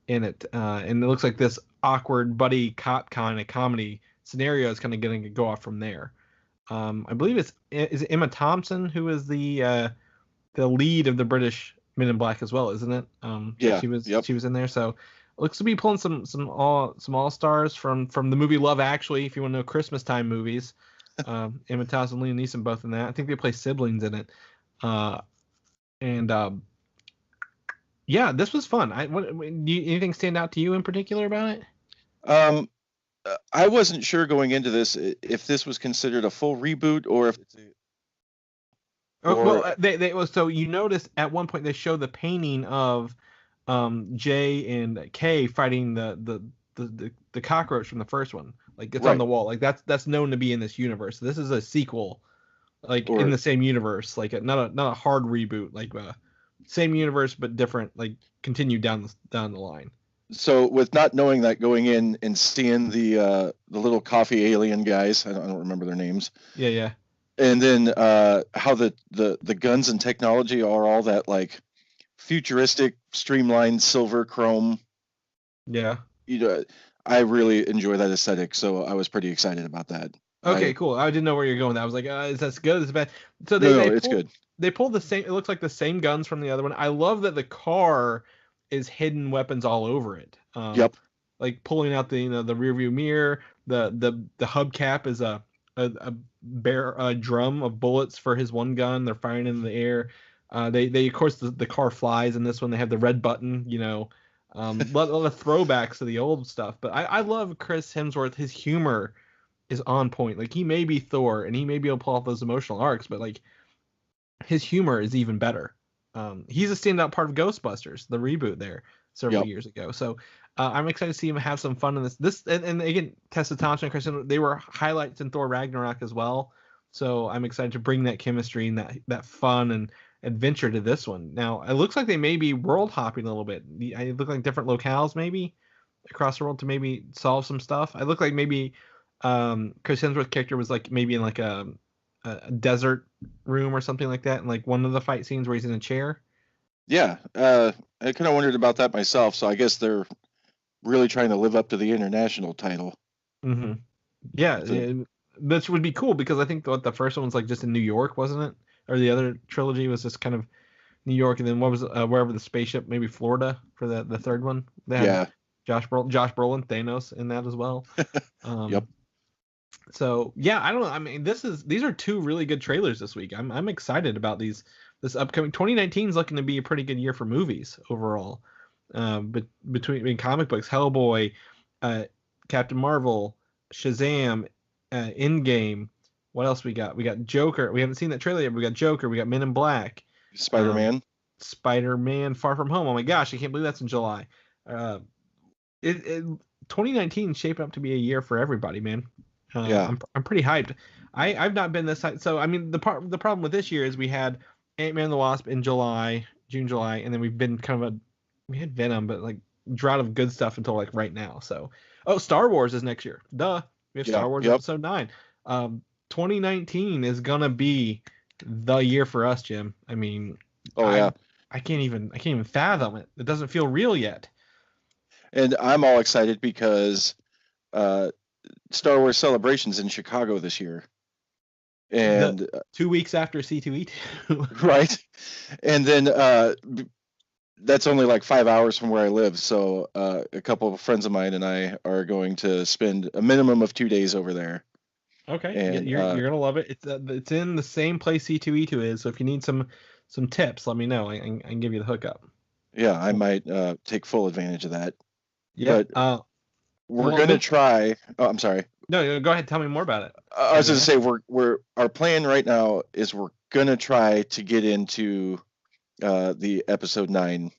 in it. And it looks like this awkward buddy cop kind of comedy scenario is kind of going to go off from there. I believe is it Emma Thompson who is the lead of the British Men in Black as well, isn't it? Yeah, she was in there. So it looks to be pulling some all stars from the movie Love Actually, if you want to know Christmas time movies. Emma Thompson and Liam Neeson both in that. I think they play siblings in it. Yeah, this was fun. Anything stand out to you in particular about it? I wasn't sure going into this if this was considered a full reboot or if it's so you notice at one point they show the painting of J and K fighting the cockroach from the first one. Like it's on Right. the wall. Like that's known to be in this universe. This is a sequel, like Or in the same universe. Like not a hard reboot. Like same universe but different. Like continue down the line. so with not knowing that going in and seeing the little coffee alien guys, I don't remember their names, Yeah. and then how the guns and technology are all that like futuristic, streamlined silver chrome. Yeah. I really enjoy that aesthetic, so I was pretty excited about that. Okay, cool. I didn't know where you're going. I was like, is that good? Is it bad? So No, it's good. They pulled the same. It looks like the same guns from the other one. I love that the car is hidden weapons all over it. Yep. Like pulling out the rear view mirror. The hubcap is a drum of bullets for his one gun. They're firing in the air. They of course the car flies in this one. They have the red button. A lot of throwbacks to the old stuff. But I love Chris Hemsworth. His humor is on point. Like he may be Thor and he may be able to pull off those emotional arcs, but like his humor is even better. He's a standout part of Ghostbusters, the reboot there several years ago. So I'm excited to see him have some fun in this. And again, Tessa Thompson and Kristen, they were highlights in Thor Ragnarok as well. So I'm excited to bring that chemistry and that fun and adventure to this one. Now it looks like they may be world hopping a little bit. I look like different locales maybe across the world to maybe solve some stuff. I look like maybe Chris Hemsworth's character was like maybe in like a desert room or something like that, and like one of the fight scenes where he's in a chair. Yeah, I kind of wondered about that myself. So I guess they're really trying to live up to the international title. Mm-hmm. Yeah, which would be cool because I think the first one was like just in New York, wasn't it? Or the other trilogy was just kind of New York, and then what was wherever the spaceship, maybe Florida for the third one. They had Josh Brolin, Thanos in that as well. Yep. So yeah, I don't know. I mean, these are two really good trailers this week. I'm excited about this upcoming 2019 is looking to be a pretty good year for movies overall. But between comic books, Hellboy, Captain Marvel, Shazam, Endgame. What else we got? We got Joker. We haven't seen that trailer yet. We got Joker. We got Men in Black. Spider-Man. Far From Home. Oh my gosh, I can't believe that's in July. 2019 is shaping up to be a year for everybody, man. I'm pretty hyped. I've not been this hyped. So I mean, the problem with this year is we had Ant-Man and the Wasp in June, July, and then we've been we had Venom, but like drought of good stuff until like right now. So Star Wars is next year. Duh. We have Star Wars Episode 9. 2019 is gonna be the year for us, Jim. I mean, I can't even fathom it. It doesn't feel real yet. And I'm all excited because Star Wars Celebration's in Chicago this year. And 2 weeks after C2E2. Right. And then that's only like 5 hours from where I live. So a couple of friends of mine and I are going to spend a minimum of 2 days over there. Okay. And you're going to love it. It's in the same place C2E2 is. So if you need some tips, let me know. I can give you the hookup. Yeah, I might take full advantage of that. Yeah. But we're going to try. Oh, I'm sorry. No, go ahead. Tell me more about it. I was going to say our plan right now is we're going to try to get into the episode 9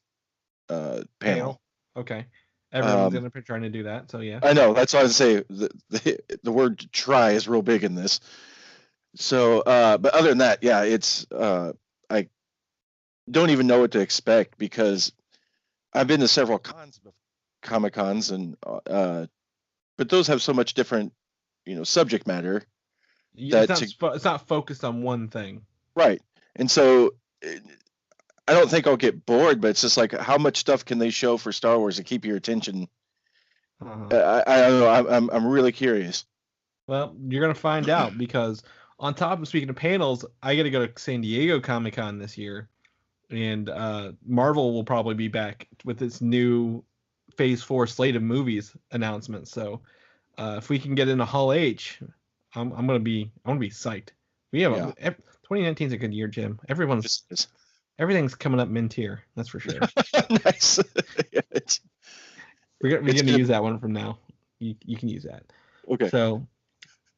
panel. Okay. Everyone's going to be trying to do that. So yeah. I know. That's why I was say the word try is real big in this. So, but other than that, yeah, it's I don't even know what to expect because I've been to several Comic Cons and but those have so much different, subject matter. It's not focused on one thing. Right. And so I don't think I'll get bored, but it's just like how much stuff can they show for Star Wars to keep your attention? I don't know. I'm really curious. Well, you're gonna find out because on top of speaking of panels, I got to go to San Diego Comic Con this year, and Marvel will probably be back with its new Phase 4 slate of movies announcement. So if we can get into Hall H, I'm gonna be psyched. We have 2019 is a good year, Jim. Everything's coming up Minteer, that's for sure. Nice. We're gonna use that one from now. You can use that. Okay. So,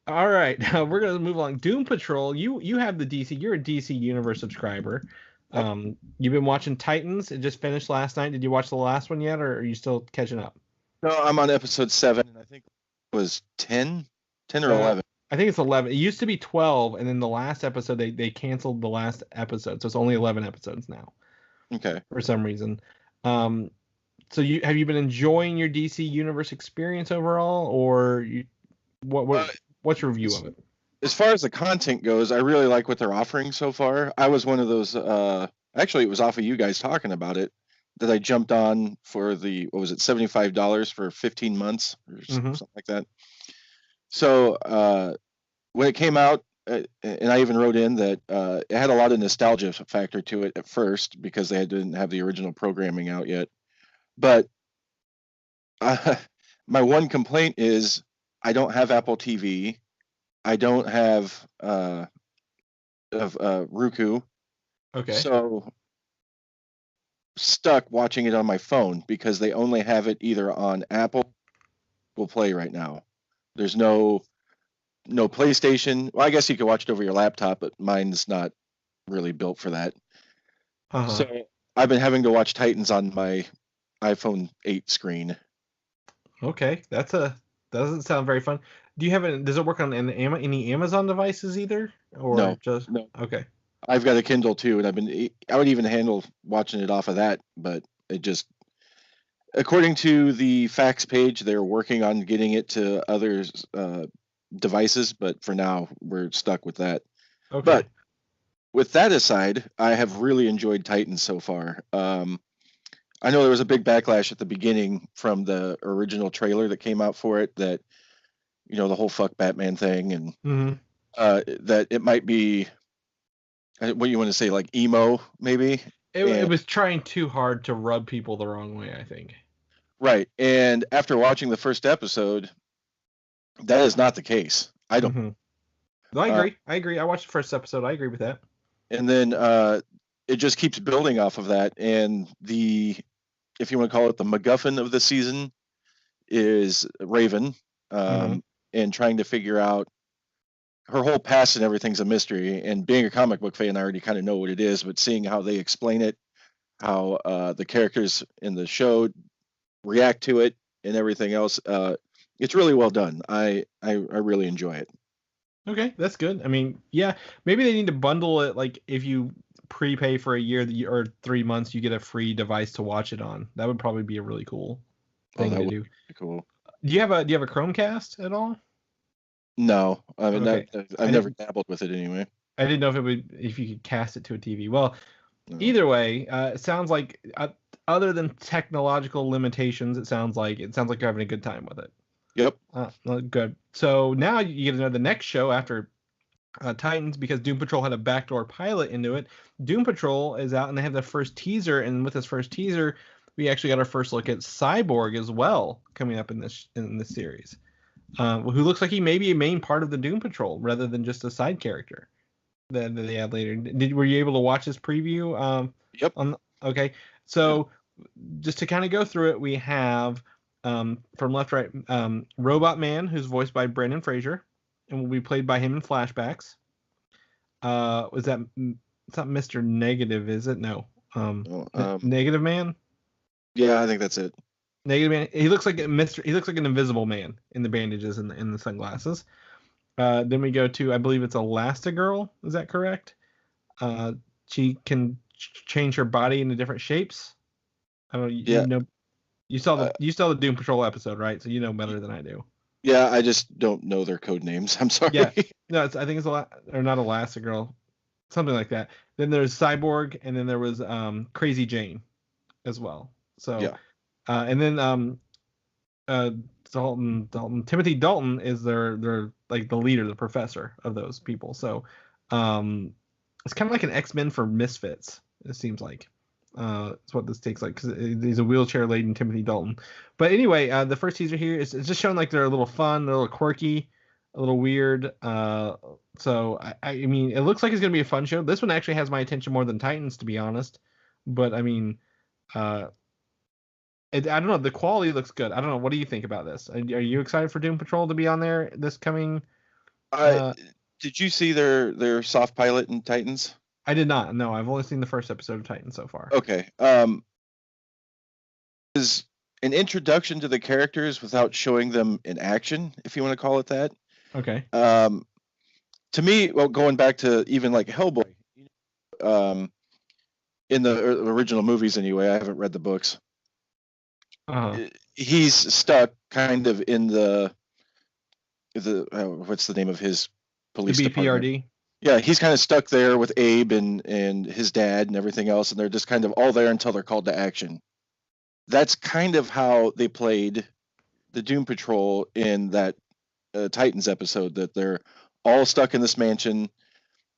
all right, we're gonna move along. Doom Patrol. You have the DC. You're a DC Universe subscriber. You've been watching Titans. It just finished last night. Did you watch the last one yet, or are you still catching up? No, I'm on episode 7, and I think was 10 or 11. I think it's 11. It used to be 12, and then the last episode they canceled the last episode, so it's only 11 episodes now. Okay. For some reason. So have you been enjoying your DC Universe experience overall, or what's your review of it? As far as the content goes, I really like what they're offering so far. I was one of those. Actually, it was off of you guys talking about it that I jumped on for the, what was it, $75 for 15 months or something like that. So when it came out, and I even wrote in that it had a lot of nostalgia factor to it at first because they didn't have the original programming out yet. But my one complaint is I don't have Apple TV. I don't have Roku. Okay. So stuck watching it on my phone because they only have it either on Apple or Play right now. There's no PlayStation. Well, I guess you could watch it over your laptop, but mine's not really built for that. So I've been having to watch Titans on my iPhone 8 screen. Okay, doesn't sound very fun. Do you have does it work on any Amazon devices either, or No. Okay. I've got a Kindle too, and I would even handle watching it off of that, but it just, according to the facts page, they're working on getting it to other devices, but for now we're stuck with that. Okay. But with that aside, I have really enjoyed Titans so far. I know there was a big backlash at the beginning from the original trailer that came out for it, that, you know, the whole fuck Batman thing, and that it might be, what you want to say, like emo, maybe? It was trying too hard to rub people the wrong way, I think. Right. And after watching the first episode, that is not the case. I don't. No, I agree. I watched the first episode. I agree with that. And then it just keeps building off of that. And if you want to call it the MacGuffin of the season, is Raven, and trying to figure out her whole past, and everything's a mystery. And being a comic book fan, I already kind of know what it is, but seeing how they explain it, how the characters in the show react to it, and everything else, it's really well done. I really enjoy it. Okay, that's good. I mean, yeah, maybe they need to bundle it. Like, if you prepay for a year or 3 months, you get a free device to watch it on. That would probably be a really cool thing to do. Cool. Do you have a Chromecast at all? No, I mean, I've never dabbled with it anyway. I didn't know if you could cast it to a TV. Well, either way, it sounds like other than technological limitations, it sounds like you're having a good time with it. Yep. Good. So now you get to know the next show after Titans, because Doom Patrol had a backdoor pilot into it. Doom Patrol is out, and they have the first teaser. And with this first teaser, we actually got our first look at Cyborg as well coming up in this series, who looks like he may be a main part of the Doom Patrol rather than just a side character that they add later. Were you able to watch this preview? Yep. Okay. So just to kind of go through it, we have from left to right, Robot Man, who's voiced by Brendan Fraser and will be played by him in flashbacks. It's not Mr. Negative, is it? No. Negative Man? Yeah, I think that's it. Negative Man. He looks like he looks like an invisible man in the bandages and in the sunglasses. Then we go to, I believe it's Elastigirl. Is that correct? She can change her body into different shapes. I don't know. You know, you saw the Doom Patrol episode, right? So you know better than I do. Yeah, I just don't know their code names. I'm sorry. Yeah, no, I think it's or not Elastigirl, something like that. Then there's Cyborg, and then there was Crazy Jane as well. So yeah. And then Timothy Dalton is their like the leader, the professor of those people. So it's kind of like an X-Men for misfits, it seems like. It's what this takes, like, because he's a wheelchair-laden Timothy Dalton. But anyway, the first teaser here is just showing like they're a little fun, they're a little quirky, a little weird. So I mean, it looks like it's gonna be a fun show. This one actually has my attention more than Titans, to be honest. But I mean, I don't know. The quality looks good. I don't know. What do you think about this? Are you excited for Doom Patrol to be on there this coming? Did you see their soft pilot in Titans? I did not. No, I've only seen the first episode of Titans so far. Okay. an introduction to the characters without showing them in action, if you want to call it that. Okay. To me, well, going back to even like Hellboy, in the original movies anyway, I haven't read the books. He's stuck kind of in the what's the name of his police department? BPRD. Yeah, he's kind of stuck there with Abe and his dad and everything else, and they're just kind of all there until they're called to action. That's kind of how they played the Doom Patrol in that Titans episode, that they're all stuck in this mansion.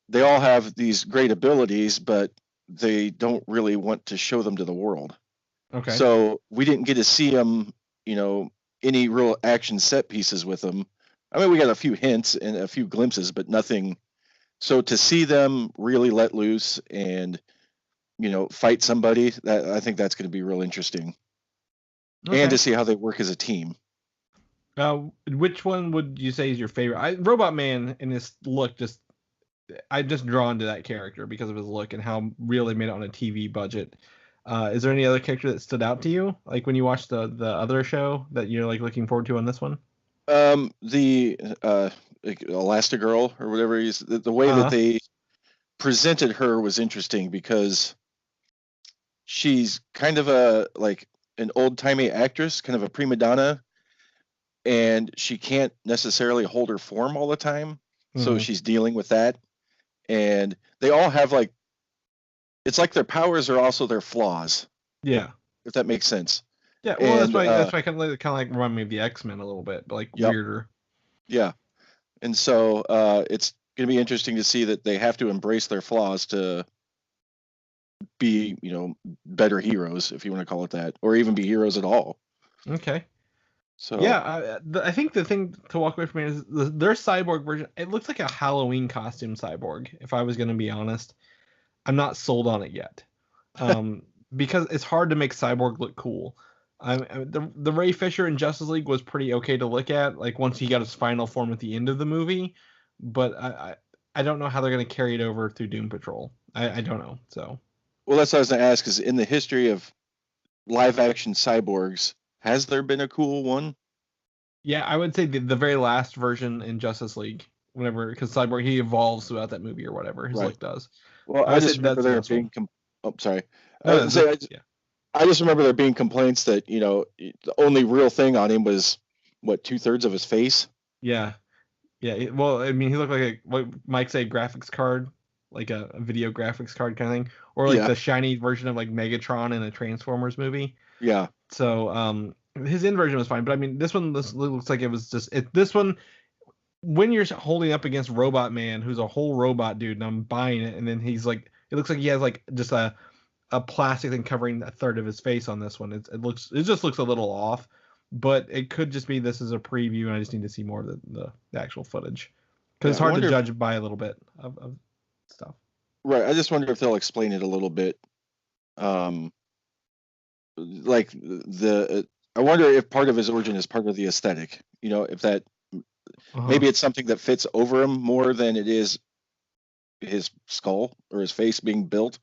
They all have these great abilities, but they don't really want to show them to the world. Okay. So we didn't get to see them, any real action set pieces with them. I mean, we got a few hints and a few glimpses, but nothing. So to see them really let loose and, fight somebody, that I think that's going to be real interesting. Okay. And to see how they work as a team. Which one would you say is your favorite? Robot Man in his look, I'm just drawn to that character because of his look and how real they made it on a TV budget. Is there any other character that stood out to you, like when you watched the other show, that you're like looking forward to on this one? The Elastigirl or whatever the way that they presented her was interesting because she's kind of an old-timey actress, kind of a prima donna, and she can't necessarily hold her form all the time. So she's dealing with that. And they all have it's like their powers are also their flaws. Yeah. If that makes sense. Yeah, well, that's why kind of remind me of the X-Men a little bit, but weirder. Yeah. And so it's going to be interesting to see that they have to embrace their flaws to be, better heroes, if you want to call it that, or even be heroes at all. Okay. So yeah, I think the thing to walk away from it is their cyborg version. It looks like a Halloween costume cyborg. If I was going to be honest, I'm not sold on it yet, because it's hard to make Cyborg look cool. The Ray Fisher in Justice League was pretty okay to look at, like once he got his final form at the end of the movie, but I don't know how they're going to carry it over through Doom Patrol. I don't know. So. Well, that's what I was going to ask. Is in the history of live action cyborgs, has there been a cool one? Yeah, I would say the very last version in Justice League, whenever, because Cyborg, he evolves throughout that movie or whatever his look does. Well, I just remember there being sorry. I just remember there being complaints that the only real thing on him was what 2/3 of his face. Yeah. Well, I mean, he looked like what Mike said, graphics card, like a video graphics card kind of thing, or like the shiny version of like Megatron in a Transformers movie. Yeah. So his in version was fine, but I mean, this looks like it was just this one. When you're holding up against Robot Man, who's a whole robot dude, and I'm buying it, and then he's like, it looks like he has like just a plastic thing covering a third of his face on this one. It just looks a little off, but it could just be this is a preview, and I just need to see more of the actual footage, because it's hard to judge by a little bit of stuff. Right. I just wonder if they'll explain it a little bit. I wonder if part of his origin is part of the aesthetic. If that. Maybe it's something that fits over him more than it is his skull or his face being built.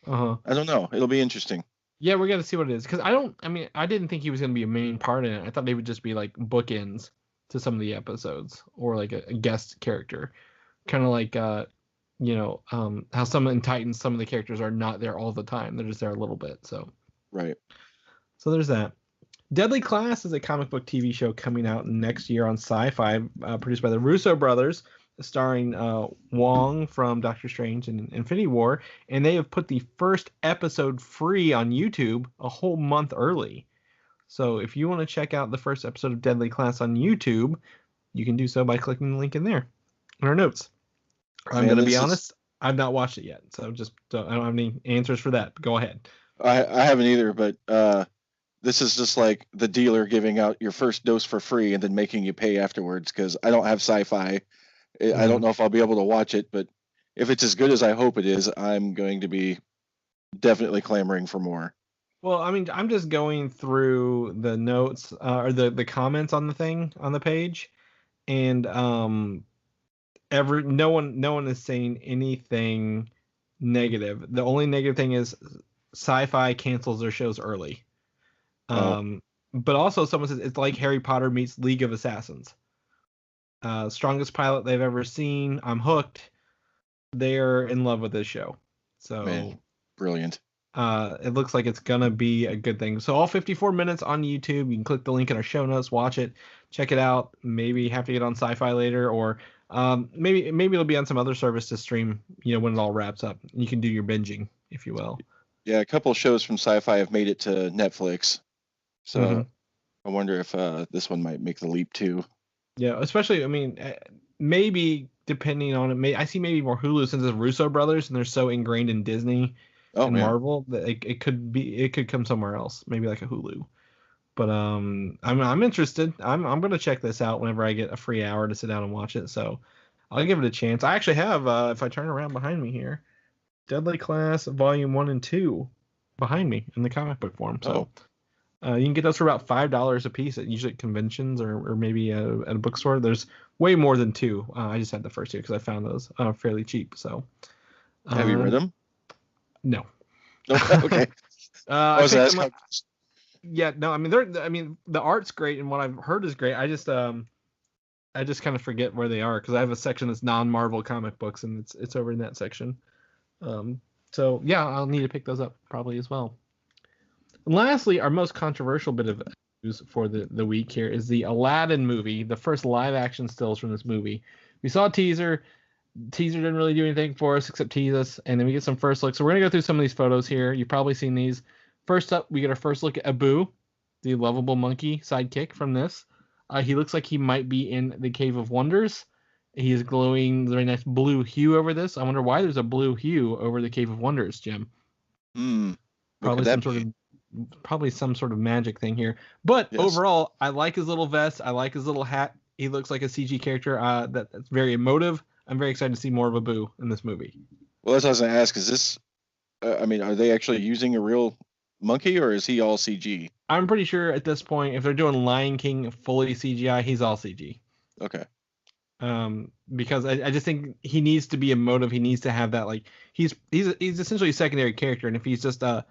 I don't know. It'll be interesting. Yeah, we're gonna see what it is, because I didn't think he was gonna be a main part in it. I thought they would just be like bookends to some of the episodes, or like a guest character, kind of like how some in Titans, some of the characters are not there all the time. They're just there a little bit. So right. So there's that. Deadly Class is a comic book TV show coming out next year on Sci-Fi, produced by the Russo brothers, starring Wong from Doctor Strange and Infinity War, and they have put the first episode free on YouTube a whole month early. So if you want to check out the first episode of Deadly Class on YouTube, you can do so by clicking the link in there in our notes. I'm going to be honest, I've not watched it yet, so I don't have any answers for that. Go ahead. I haven't either, but this is just like the dealer giving out your first dose for free and then making you pay afterwards, because I don't have Sci-Fi. I don't know if I'll be able to watch it, but if it's as good as I hope it is, I'm going to be definitely clamoring for more. Well, I mean, I'm just going through the notes or the comments on the thing on the page, and no one is saying anything negative. The only negative thing is Sci-Fi cancels their shows early. But also someone says it's like Harry Potter meets League of Assassins. Strongest pilot they've ever seen. I'm hooked. They're in love with this show. So Man, brilliant. It looks like it's gonna be a good thing. So all 54 minutes on YouTube. You can click the link in our show notes, watch it, check it out. Maybe have to get on Sci-Fi later, or maybe it'll be on some other service to stream. When it all wraps up, you can do your binging, if you will. Yeah, a couple of shows from Sci-Fi have made it to Netflix, so I wonder if this one might make the leap too. Yeah, especially maybe depending on it. I see maybe more Hulu since it's Russo brothers and they're so ingrained in Disney. Marvel, that it could come somewhere else, maybe like a Hulu. But I'm interested. I'm gonna check this out whenever I get a free hour to sit down and watch it. So I'll give it a chance. I actually have, if I turn around behind me here, Deadly Class Volume 1 and 2 behind me in the comic book form. So you can get those for about $5 a piece at usually at conventions or maybe at a bookstore. There's way more than 2. I just had the first 2 because I found those fairly cheap. So have you read them? No. Okay. Yeah, no. The art's great and what I've heard is great. I just kind of forget where they are because I have a section that's non-Marvel comic books and it's over in that section. So yeah, I'll need to pick those up probably as well. And lastly, our most controversial bit of news for the week here is the Aladdin movie, the first live action stills from this movie. We saw a teaser. Teaser didn't really do anything for us except tease us, and then we get some first looks. So we're going to go through some of these photos here. You've probably seen these. First up, we get our first look at Abu, the lovable monkey sidekick from this. He looks like he might be in the Cave of Wonders. He is glowing very nice blue hue over this. I wonder why there's a blue hue over the Cave of Wonders, Jim. Probably some sort of magic thing here. But overall, I like his little vest. I like his little hat. He looks like a CG character that's very emotive. I'm very excited to see more of Abu in this movie. Well, that's what I was going to ask. Is this, are they actually using a real monkey or is he all CG? I'm pretty sure at this point, if they're doing Lion King fully CGI, he's all CG. Okay. Because I just think he needs to be emotive. He needs to have that, like, he's essentially a secondary character. And if he's just a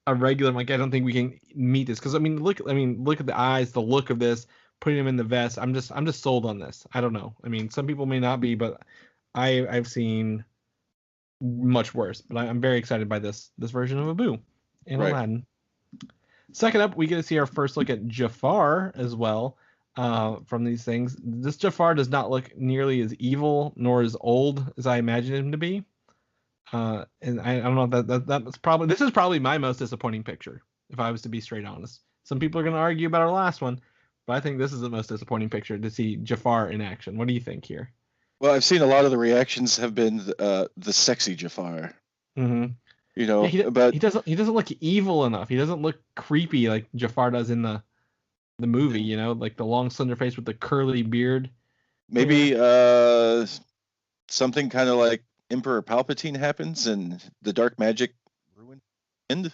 regular, I don't think we can meet this. Because, look at the eyes, the look of this. Putting him in the vest, I'm just sold on this. I don't know. Some people may not be, but I've seen much worse. But I'm very excited by this version of Abu and Aladdin. Second up, we get to see our first look at Jafar as well. From these things, this Jafar does not look nearly as evil nor as old as I imagined him to be. And I don't know this is probably my most disappointing picture, if I was to be straight honest. Some people are going to argue about our last one. But I think this is the most disappointing picture to see Jafar in action. What do you think here? Well, I've seen a lot of the reactions have been the sexy Jafar. Mm-hmm. But he doesn't look evil enough. He doesn't look creepy like Jafar does in the movie. Like the long slender face with the curly beard. Maybe something kind of like Emperor Palpatine happens and the dark magic ruined end.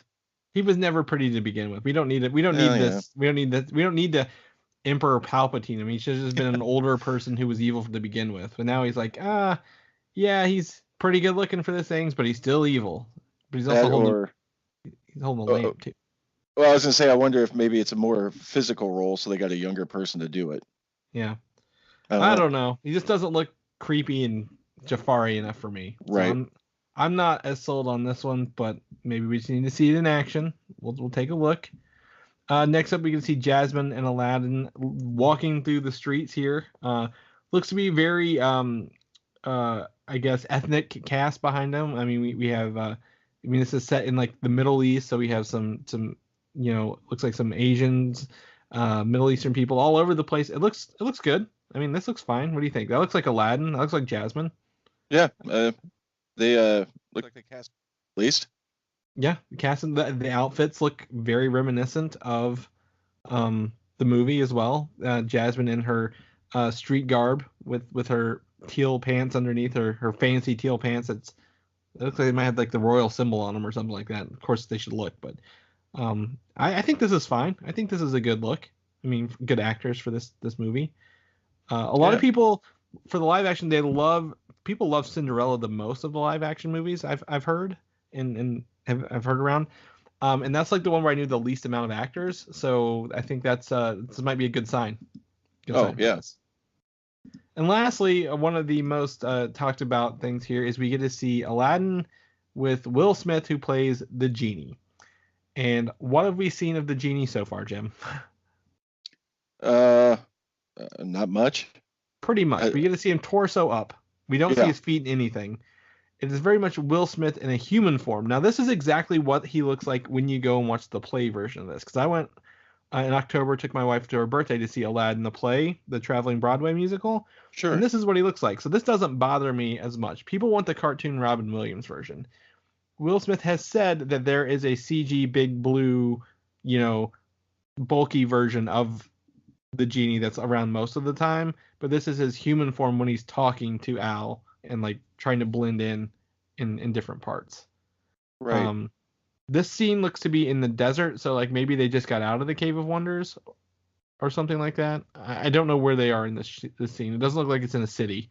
He was never pretty to begin with. We don't need it. We don't need this. We don't need that. We don't need to Emperor Palpatine. He should have just been an older person who was evil to begin with. But now he's like, yeah, he's pretty good looking for the things, but he's still evil. But he's also holding a lamp too. Well, I was gonna say, I wonder if maybe it's a more physical role, so they got a younger person to do it. Yeah, I don't know. He just doesn't look creepy and Jafari enough for me. Right. So I'm not as sold on this one, but maybe we just need to see it in action. We'll take a look. Next up, we can see Jasmine and Aladdin walking through the streets here. Looks to be very, I guess, ethnic cast behind them. We have, this is set in like the Middle East, so we have some, looks like some Asians, Middle Eastern people all over the place. It looks good. This looks fine. What do you think? That looks like Aladdin. That looks like Jasmine. Yeah, they look like the cast at least. Yeah, the cast and the outfits look very reminiscent of the movie as well. Jasmine in her street garb with her teal pants underneath her fancy teal pants. It looks like they might have like the royal symbol on them or something like that. Of course, they should look, but I think this is fine. I think this is a good look. Good actors for this movie. A lot of people for the live action, people love Cinderella the most of the live action movies. I've heard and I've heard around. And that's like the one where I knew the least amount of actors. So I think this might be a good sign. Oh, yeah. This. And lastly, one of the most talked about things here is we get to see Aladdin with Will Smith, who plays the genie. And what have we seen of the genie so far, Jim? Not much. Pretty much. We get to see him torso up. We don't see Yeah. his feet in anything. It is very much Will Smith in a human form. Now, this is exactly what he looks like when you go and watch the play version of this. Because I went in October, took my wife to her birthday to see Aladdin the play, the traveling Broadway musical. Sure. And this is what he looks like. So this doesn't bother me as much. People want the cartoon Robin Williams version. Will Smith has said that there is a CG big blue, bulky version of the genie that's around most of the time. But this is his human form when he's talking to Al and like trying to blend in different parts. Right. This scene looks to be in the desert, so like maybe they just got out of the Cave of Wonders or something like that. I don't know where they are in this scene. It doesn't look like it's in a city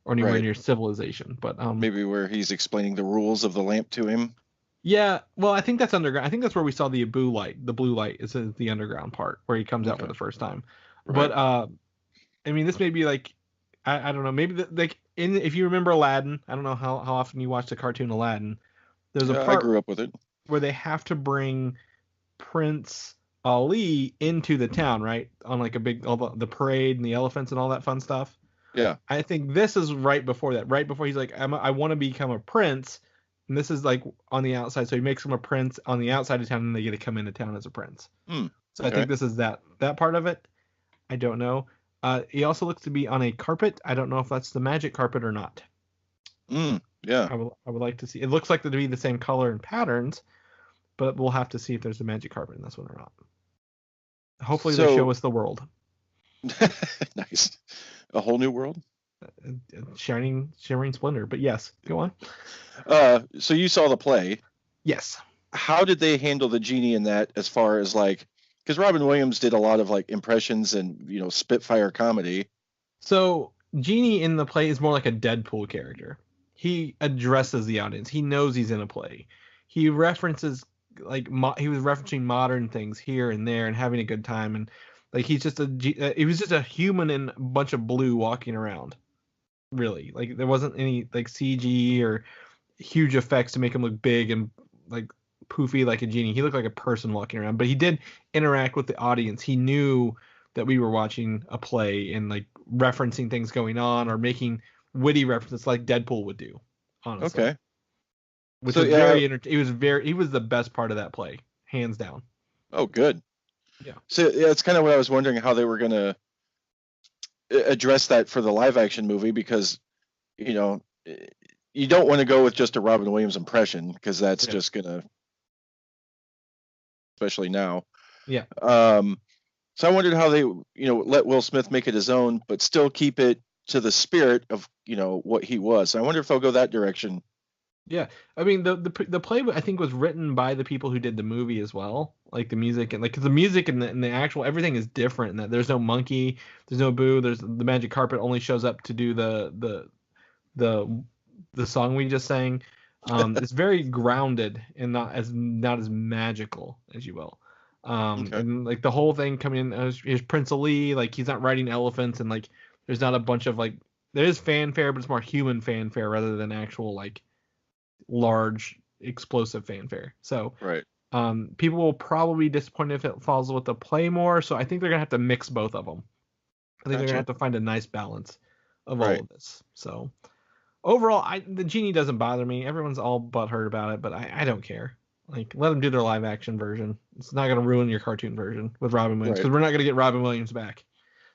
or anywhere near civilization, but maybe where he's explaining the rules of the lamp to him. Yeah, well, I think that's underground. I think that's where we saw the blue light. The blue light is the underground part where he comes out for the first time. Right. But I mean, this may be like I don't know. Maybe if you remember Aladdin, I don't know how often you watch the cartoon Aladdin. There's a part I grew up with it where they have to bring Prince Ali into the town, right? On like a big the parade and the elephants and all that fun stuff. Yeah. I think this is right before that. Right before he's like, I want to become a prince. And this is like on the outside. So he makes him a prince on the outside of town and they get to come into town as a prince. So I think this is that part of it. I don't know. He also looks to be on a carpet. I don't know if that's the magic carpet or not. Yeah. I would like to see. It looks like to be the same color and patterns, but we'll have to see if there's a magic carpet in this one or not. Hopefully they show us the world. Nice. A whole new world? Shining splendor. But yes, go on. So you saw the play. Yes. How did they handle the genie in that as far as like, because Robin Williams did a lot of like impressions and, Spitfire comedy. So Genie in the play is more like a Deadpool character. He addresses the audience. He knows he's in a play. He references he was referencing modern things here and there and having a good time. And like he was just a human in a bunch of blue walking around. Really, like there wasn't any like CG or huge effects to make him look big and like poofy like a genie. He looked like a person walking around, but he did interact with the audience. He knew that we were watching a play and like referencing things going on or making witty references like Deadpool would do. Honestly, okay. Which was he was the best part of that play, hands down. Oh, good. Yeah. So it's kind of what I was wondering how they were gonna address that for the live action movie because you don't want to go with just a Robin Williams impression because that's just gonna, especially now. Yeah. So I wondered how they let Will Smith make it his own but still keep it to the spirit of what he was. So I wonder if they'll go that direction. Yeah, I mean the play I think was written by the people who did the movie as well, like the music and like cause the music and the actual everything is different. In that there's no monkey, there's no Boo, there's the magic carpet only shows up to do the song we just sang. It's very grounded and not as magical as you will. And like the whole thing coming in, here's Prince Ali, like he's not riding elephants and like there's not a bunch of like there is fanfare, but it's more human fanfare rather than actual like large explosive fanfare. So right. People will probably be disappointed if it falls with the play more. So I think they're gonna have to mix both of them. I think they're gonna have to find a nice balance of all of this. So overall, the genie doesn't bother me. Everyone's all butthurt about it, but I don't care. Like let them do their live action version. It's not gonna ruin your cartoon version with Robin Williams because we're not gonna get Robin Williams back.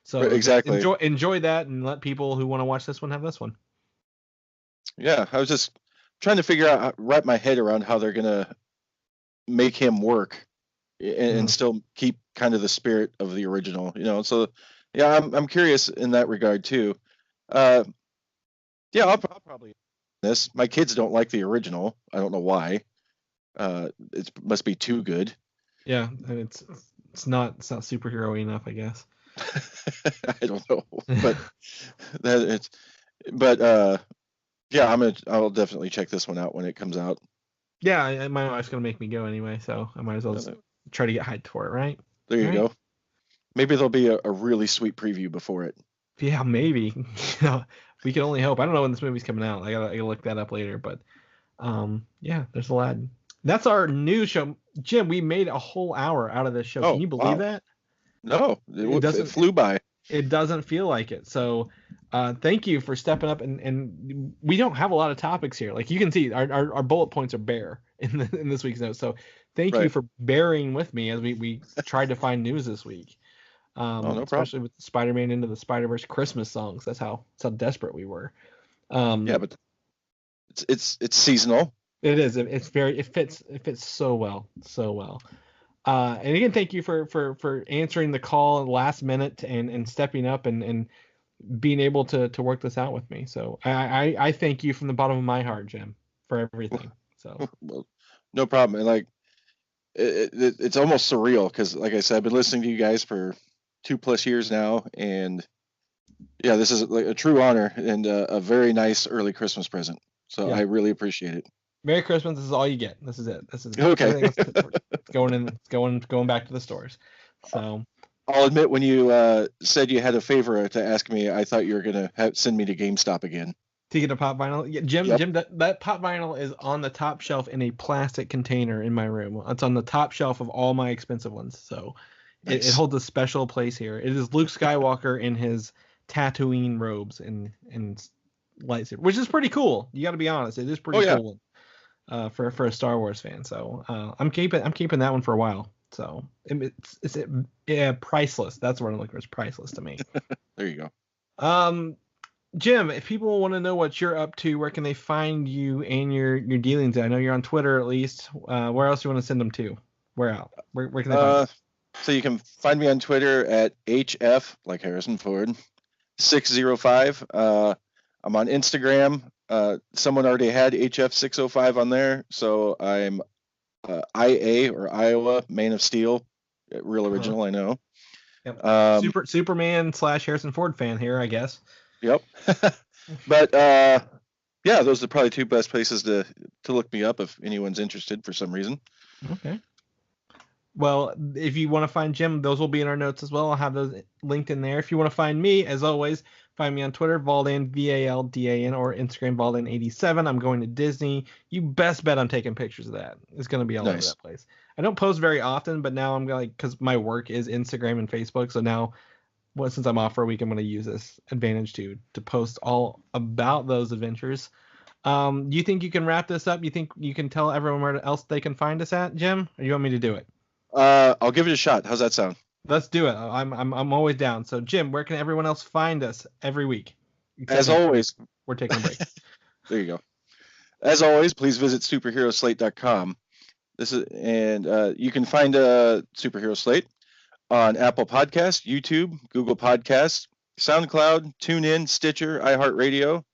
So exactly enjoy that and let people who want to watch this one have this one. Yeah, I was just trying to figure out, wrap my head around how they're gonna make him work and still keep kind of the spirit of the original, So yeah, I'm curious in that regard too. Yeah, I'll probably this. My kids don't like the original. I don't know why. It must be too good. Yeah, and it's not superhero-y enough, I guess. I don't know, but yeah, I'll definitely check this one out when it comes out. Yeah, my wife's gonna make me go anyway, so I might as well just try to get hyped for it, right? There you go. Maybe there'll be a really sweet preview before it. Yeah, maybe. We can only hope. I don't know when this movie's coming out. I gotta look that up later, but yeah, there's a lot. That's our new show. Jim, we made a whole hour out of this show. Can you believe that? No, it flew by. It doesn't feel like it. So thank you for stepping up, and we don't have a lot of topics here. Like you can see, our bullet points are bare in this week's notes. So thank you for bearing with me as we tried to find news this week. No especially problem. with Spider-Man Into the Spider-Verse Christmas songs. That's how desperate we were. Yeah, but it's seasonal. It is. It fits so well. And again, thank you for answering the call last minute and stepping up and being able to work this out with me. So I thank you from the bottom of my heart, Jim, for everything. So well, no problem. And like it's almost surreal because, like I said, I've been listening to you guys for 2+ years now, and yeah, this is like a true honor and a very nice early Christmas present. So I really appreciate it. Merry Christmas. This is all you get. This is it. This is okay. Going back to the stores. So I'll admit, when you said you had a favor to ask me, I thought you were gonna send me to GameStop again to get a pop vinyl. Yeah, Jim, that pop vinyl is on the top shelf in a plastic container in my room. It's on the top shelf of all my expensive ones. So nice. it holds a special place here. It is Luke Skywalker in his Tatooine robes and lightsaber, which is pretty cool. You got to be honest, it is pretty cool. For a Star Wars fan, so I'm keeping that one for a while. So it's priceless. That's what I'm looking for. It's priceless to me. There you go. Jim, if people want to know what you're up to, where can they find you and your dealings? I know you're on Twitter at least. Where else do you want to send them to? Where can they find you? So you can find me on Twitter at HF, like Harrison Ford, 605. I'm on Instagram. Someone already had HF605 on there, so I'm IA or Iowa Man of Steel, real original, I know. Yep. Superman / Harrison Ford fan here, I guess. Yep. But yeah, those are probably two best places to look me up if anyone's interested for some reason. Okay. Well, if you want to find Jim, those will be in our notes as well. I'll have those linked in there. If you want to find me, as always, find me on Twitter, Valdan, VALDAN, or Instagram, Valdan87. I'm going to Disney. You best bet I'm taking pictures of that. It's going to be all over that place. I don't post very often, but now I'm going to, because my work is Instagram and Facebook. So now, since I'm off for a week, I'm going to use this advantage to post all about those adventures. Do you think you can wrap this up? You think you can tell everyone where else they can find us at, Jim? Or you want me to do it? I'll give it a shot. How's that sound? Let's do it. I'm always down. So Jim, where can everyone else find us every week? As always, we're taking a break. There you go. As always, please visit superheroslate.com. You can find Superhero Slate on Apple Podcasts, YouTube, Google Podcasts, SoundCloud, TuneIn, Stitcher, iHeartRadio.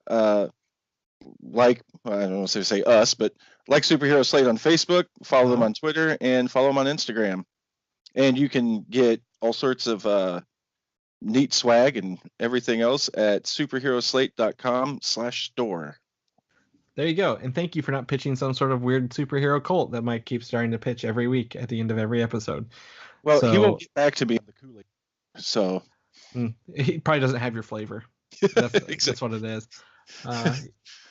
I don't want to say us, but like Superhero Slate on Facebook, follow them on Twitter, and follow them on Instagram. And you can get all sorts of neat swag and everything else at superheroslate.com/store. There you go. And thank you for not pitching some sort of weird superhero cult that Mike keeps starting to pitch every week at the end of every episode. Well, he won't get back to me on the Kool-Aid. So he probably doesn't have your flavor. That's what it is.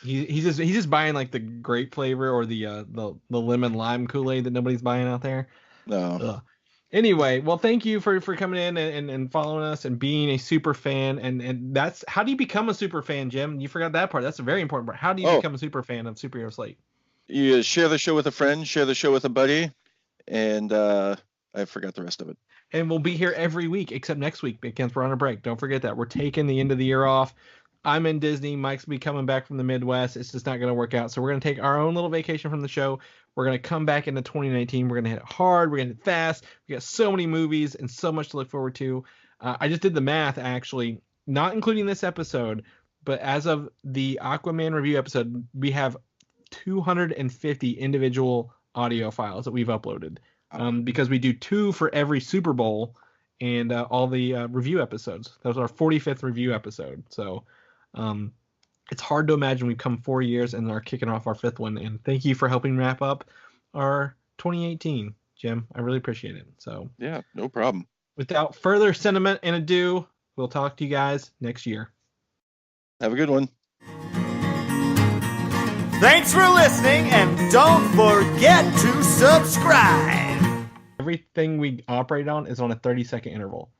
He's just buying like the grape flavor or the lemon lime Kool-Aid that nobody's buying out there. No. Ugh. Anyway, well, thank you for coming in and following us and being a super fan. And that's how do you become a super fan, Jim? You forgot that part. That's a very important part. How do you become a super fan of Superhero Slate? You share the show with a friend, share the show with a buddy, and I forgot the rest of it. And we'll be here every week except next week because we're on a break. Don't forget that. We're taking the end of the year off. I'm in Disney. Mike's be coming back from the Midwest. It's just not going to work out. So we're going to take our own little vacation from the show. We're going to come back into 2019. We're going to hit it hard. We're going to hit it fast. We got so many movies and so much to look forward to. I just did the math, actually, not including this episode, but as of the Aquaman review episode, we have 250 individual audio files that we've uploaded because we do 2 for every Super Bowl and all the review episodes. That was our 45th review episode. So it's hard to imagine we've come 4 years and are kicking off our 5th one. And thank you for helping wrap up our 2018, Jim. I really appreciate it. So yeah, no problem. Without further sentiment and ado, we'll talk to you guys next year. Have a good one. Thanks for listening, and don't forget to subscribe. Everything we operate on is on a 30-second interval.